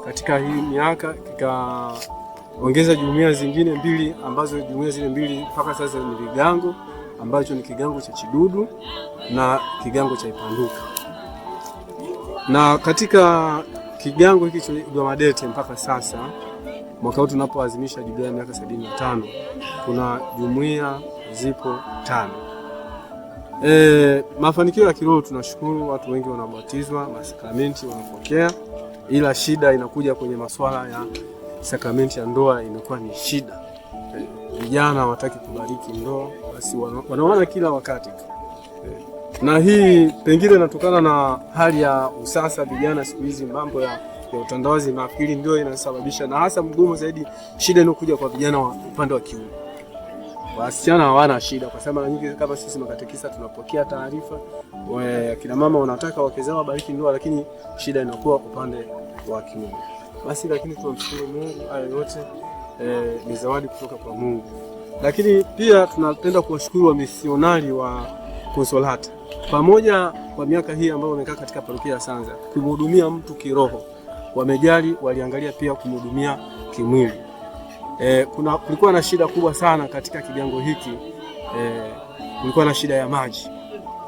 katika hii miaka kikaongeza jumuiya zingine 2, ambazo jumuiya zile 2 mpaka sasa ni vigango, ambacho ni kigango cha Chidudu na kigango cha Ipanduka. Na katika kigango hiki cha Igwamadete mpaka sasa, mwaka huu tunapoadhimisha jubilei ya miaka 75, kuna jumuiya zipo 5. Mafanikio ya kiroho tunashukuru, watu wengi wanabatizwa, masakramenti wanapokea, ila shida inakuja kwenye masuala ya sakramenti ya ndoa, imekuwa ni shida. Vijana hawataki kubariki ndoa, basi wanaona kila wakati. Na hii pengine inatokana na hali ya usasa, vijana siku hizi mambo ya utandawazi nafikiri ndio inasababisha, na hasa mgumu zaidi shida inakuja kwa vijana wa upande wa kiume. Wasichana hawana shida kwa sababu nyingi kama sisi makatekista tunapokea taarifa kina mama wanataka wake zao wabariki ndoa, lakini shida inakuwa upande wa kiume. Basi lakini tunamshukuru Mungu, haya yote ni zawadi kutoka kwa Mungu. Lakini pia tunapenda kuwashukuru wamisionari wa Konsolata pamoja kwa miaka hii ambayo wamekaa katika parokia ya Sanza kumhudumia mtu kiroho. Wamejali, waliangalia pia kumhudumia kimwili. Kulikuwa na shida kubwa sana katika kigango hiki. Kulikuwa na shida ya maji,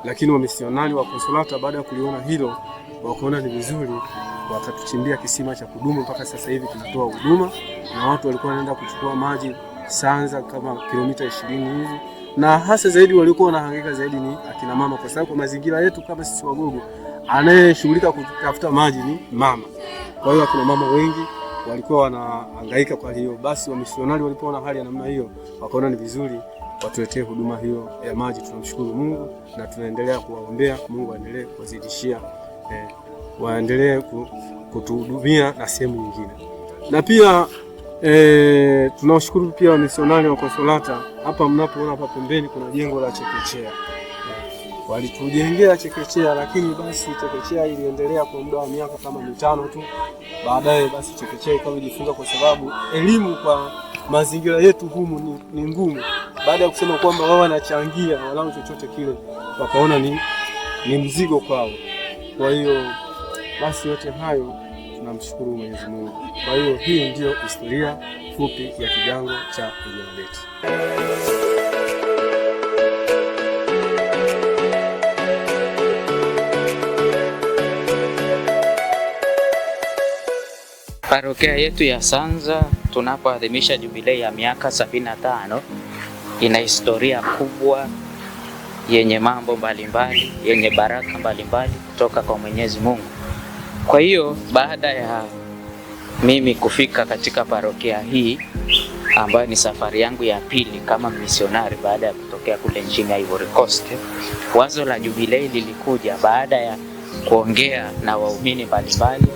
lakini wamisionari wa Konsolata baada ya kuliona hilo wakaona ni vizuri, wakatuchimbia kisima cha kudumu. Mpaka sasa hivi tunatoa huduma, na watu walikuwa wanaenda kuchukua maji Sanza kama kilomita 20 hivi, na hasa zaidi walikuwa wanahangaika zaidi ni akina mama, kwa sababu kwa mazingira yetu kama sisi Wagogo anayeshughulika kutafuta maji ni mama. Kwa hiyo akina mama wengi walikuwa wanahangaika. Kwa hiyo basi wamisionari walipoona hali ya namna hiyo wakaona ni vizuri watuletee huduma hiyo ya maji. Tunamshukuru Mungu na tunaendelea kuwaombea Mungu aendelee kuwazidishia, waendelee kutuhudumia na sehemu nyingine. Na pia tunawashukuru pia wamisionari wa Konsolata. Hapa mnapoona hapa pembeni kuna jengo la chekechea. Walitujengea chekechea, lakini basi chekechea iliendelea kwa muda wa miaka kama 5 tu. Baadaye basi chekechea ikawa ijifunga kwa sababu elimu kwa mazingira yetu humu ni ngumu. Baada ya kusema kwamba wao wanachangia walau chochote kile, wakaona ni mzigo kwao. Kwa hiyo basi yote hayo tunamshukuru Mwenyezi Mungu. Kwa hiyo hii ndio historia fupi ya kigango cha Igonobeti. Parokia yetu ya Sanza tunapoadhimisha jubilei ya miaka 75 ina historia kubwa yenye mambo mbalimbali, yenye baraka mbalimbali kutoka kwa Mwenyezi Mungu. Kwa hiyo baada ya mimi kufika katika parokia hii ambayo ni safari yangu ya pili kama misionari baada ya kutokea kule nchini Ivory Coast, wazo la jubilei lilikuja baada ya kuongea na waumini mbalimbali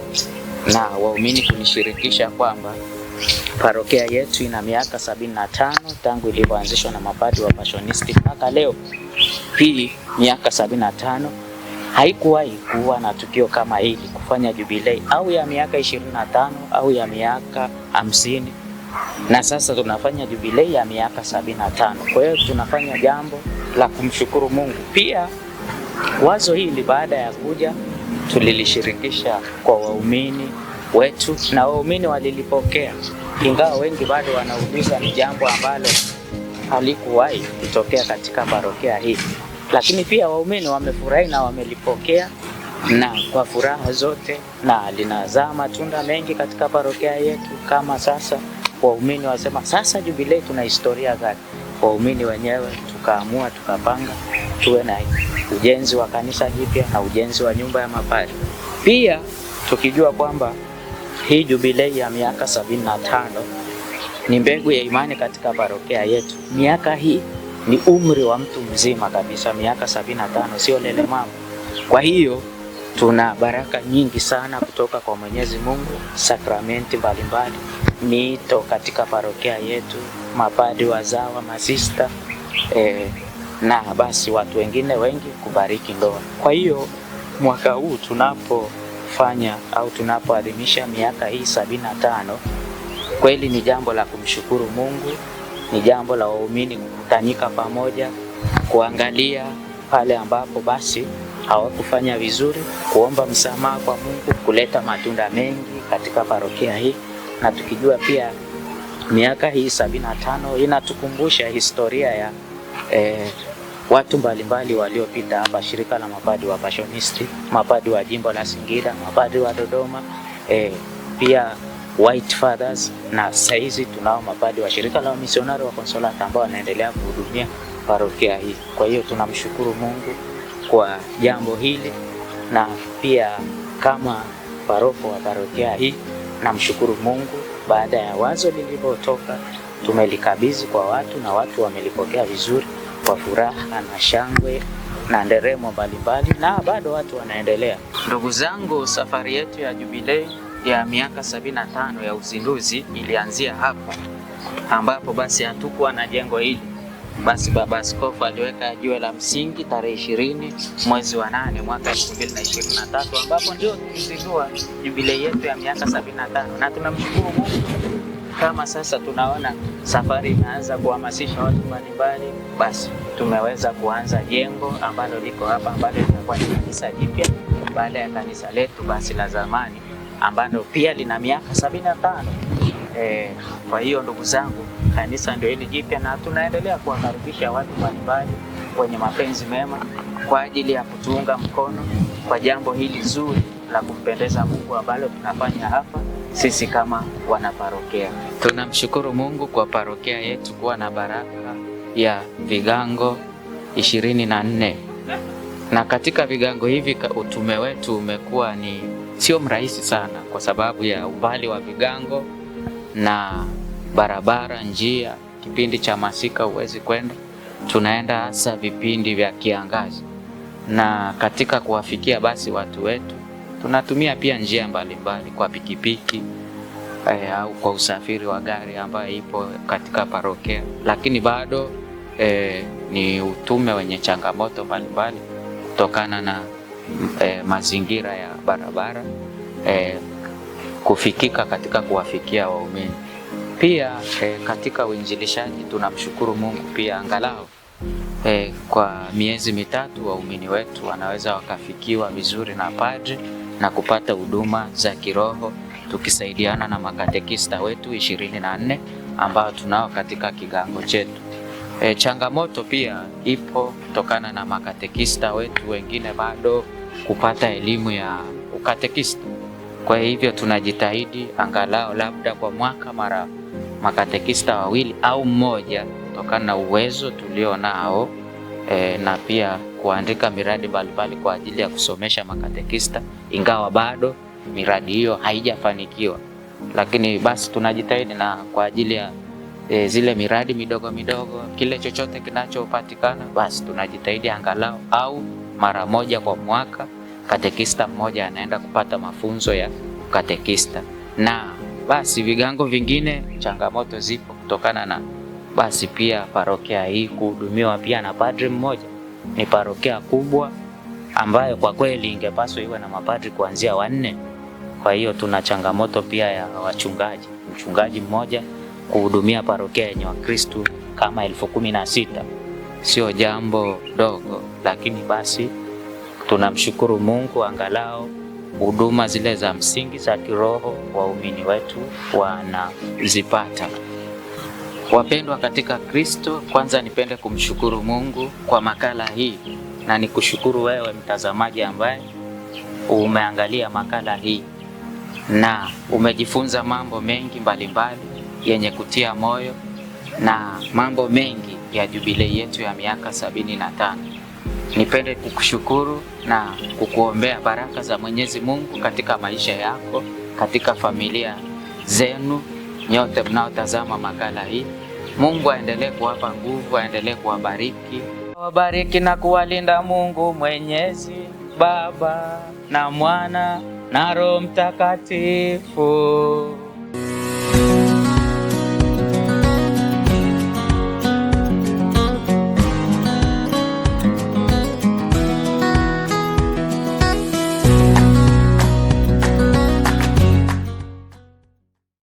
na waumini kunishirikisha kwamba parokia yetu ina miaka 75 tangu ilipoanzishwa na mapadri wa Passionisti mpaka leo. Hii miaka 75 haikuwahi kuwa na tukio kama hili, kufanya jubilei au ya miaka 25 au ya miaka 50, na sasa tunafanya jubilei ya miaka 75. Kwa hiyo tunafanya jambo la kumshukuru Mungu. Pia wazo hili baada ya kuja tulilishirikisha kwa waumini wetu na waumini walilipokea, ingawa wengi bado wanauliza ni jambo ambalo halikuwahi kutokea katika parokia hii, lakini pia waumini wamefurahi na wamelipokea na kwa furaha zote, na linazaa matunda mengi katika parokia yetu. Kama sasa waumini wasema sasa jubilei tuna historia gani, waumini wenyewe tukaamua tukapanga tuwe na ujenzi wa kanisa jipya na ujenzi wa nyumba ya mapadri. Pia tukijua kwamba hii jubilei ya miaka 75 ni mbegu ya imani katika parokia yetu. Miaka hii ni umri wa mtu mzima kabisa, miaka 75 sio lele mama. Kwa hiyo tuna baraka nyingi sana kutoka kwa Mwenyezi Mungu, sakramenti mbalimbali, miito katika parokia yetu, mapadri wazawa, masista, na basi watu wengine wengi kubariki ndoa. Kwa hiyo mwaka huu tunapofanya au tunapoadhimisha miaka hii 75, kweli ni jambo la kumshukuru Mungu, ni jambo la waumini kukutanika pamoja, kuangalia pale ambapo basi hawakufanya vizuri, kuomba msamaha kwa Mungu, kuleta matunda mengi katika parokia hii. Na tukijua pia miaka hii 75 inatukumbusha historia ya watu mbalimbali waliopita hapa, shirika la mapadri wa Passionisti, mapadri wa jimbo la Singida, mapadri wa Dodoma, pia White Fathers, na saizi tunao mapadri wa shirika la misionari wa Konsolata ambao wanaendelea kuhudumia parokia hii. Kwa hiyo tunamshukuru Mungu kwa jambo hili, na pia kama paroko wa parokia hii namshukuru Mungu, baada ya wazo lilipotoka tumelikabidhi kwa watu na watu wamelipokea vizuri kwa furaha na shangwe na nderemo mbalimbali, na bado watu wanaendelea. Ndugu zangu, safari yetu ya jubilei ya miaka 75 ya uzinduzi ilianzia hapa, ambapo basi hatukuwa na jengo hili. Basi Baba Askofu aliweka jiwe la msingi tarehe 20 mwezi wa 8 mwaka 2023, ambapo ndio tulizindua jubilei yetu ya miaka 75, na tunamshukuru Mungu kama sasa tunaona safari imeanza kuhamasisha watu mbalimbali. Basi tumeweza kuanza jengo ambalo liko hapa, ambalo linakuwa ni kanisa jipya baada ya kanisa letu basi la zamani ambalo pia lina miaka 75. Kwa hiyo ndugu zangu, kanisa ndio hili jipya, na tunaendelea kuwakaribisha watu mbalimbali wenye mapenzi mema kwa ajili ya kutuunga mkono kwa jambo hili zuri la kumpendeza Mungu ambalo tunafanya hapa sisi kama wanaparokia. Tunamshukuru Mungu kwa parokia yetu kuwa na baraka ya vigango 24. Na katika vigango hivi utume wetu umekuwa ni sio mrahisi sana kwa sababu ya umbali wa vigango na barabara, njia. Kipindi cha masika huwezi kwenda, tunaenda hasa vipindi vya kiangazi, na katika kuwafikia basi watu wetu tunatumia pia njia mbalimbali kwa pikipiki au kwa usafiri wa gari ambayo ipo katika parokia, lakini bado ni utume wenye changamoto mbalimbali kutokana na mazingira ya barabara, kufikika katika kuwafikia waumini. Pia katika uinjilishaji tunamshukuru Mungu pia angalau kwa miezi mitatu waumini wetu wanaweza wakafikiwa vizuri na padri na kupata huduma za kiroho, tukisaidiana na makatekista wetu 24 ambao tunao katika kigango chetu. Changamoto pia ipo kutokana na makatekista wetu wengine bado kupata elimu ya ukatekista. Kwa hivyo tunajitahidi angalau labda kwa mwaka mara makatekista 2 au 1 kutokana na uwezo tulio nao, na pia kuandika miradi mbalimbali kwa ajili ya kusomesha makatekista, ingawa bado miradi hiyo haijafanikiwa, lakini basi tunajitahidi na kwa ajili ya zile miradi midogo midogo, kile chochote kinachopatikana basi tunajitahidi angalau au mara 1 kwa mwaka katekista mmoja anaenda kupata mafunzo ya katekista. Na basi vigango vingine changamoto zipo kutokana na basi pia parokia hii kuhudumiwa pia na padri mmoja. Ni parokia kubwa ambayo kwa kweli ingepaswa iwe na mapadri kuanzia 4. Kwa hiyo tuna changamoto pia ya wachungaji, mchungaji mmoja kuhudumia parokia yenye Wakristo kama 16,000. Sio jambo dogo, lakini basi tunamshukuru Mungu angalau huduma zile za msingi za kiroho waumini wetu wanazipata. Wapendwa katika Kristo, kwanza nipende kumshukuru Mungu kwa makala hii, na nikushukuru wewe mtazamaji ambaye umeangalia makala hii na umejifunza mambo mengi mbalimbali yenye kutia moyo na mambo mengi ya jubilei yetu ya miaka 75. Nipende kukushukuru na kukuombea baraka za Mwenyezi Mungu katika maisha yako, katika familia zenu, nyote mnaotazama makala hii. Mungu aendelee kuwapa nguvu, aendelee kuwabariki. Wabariki na kuwalinda Mungu Mwenyezi, Baba na Mwana na Roho Mtakatifu.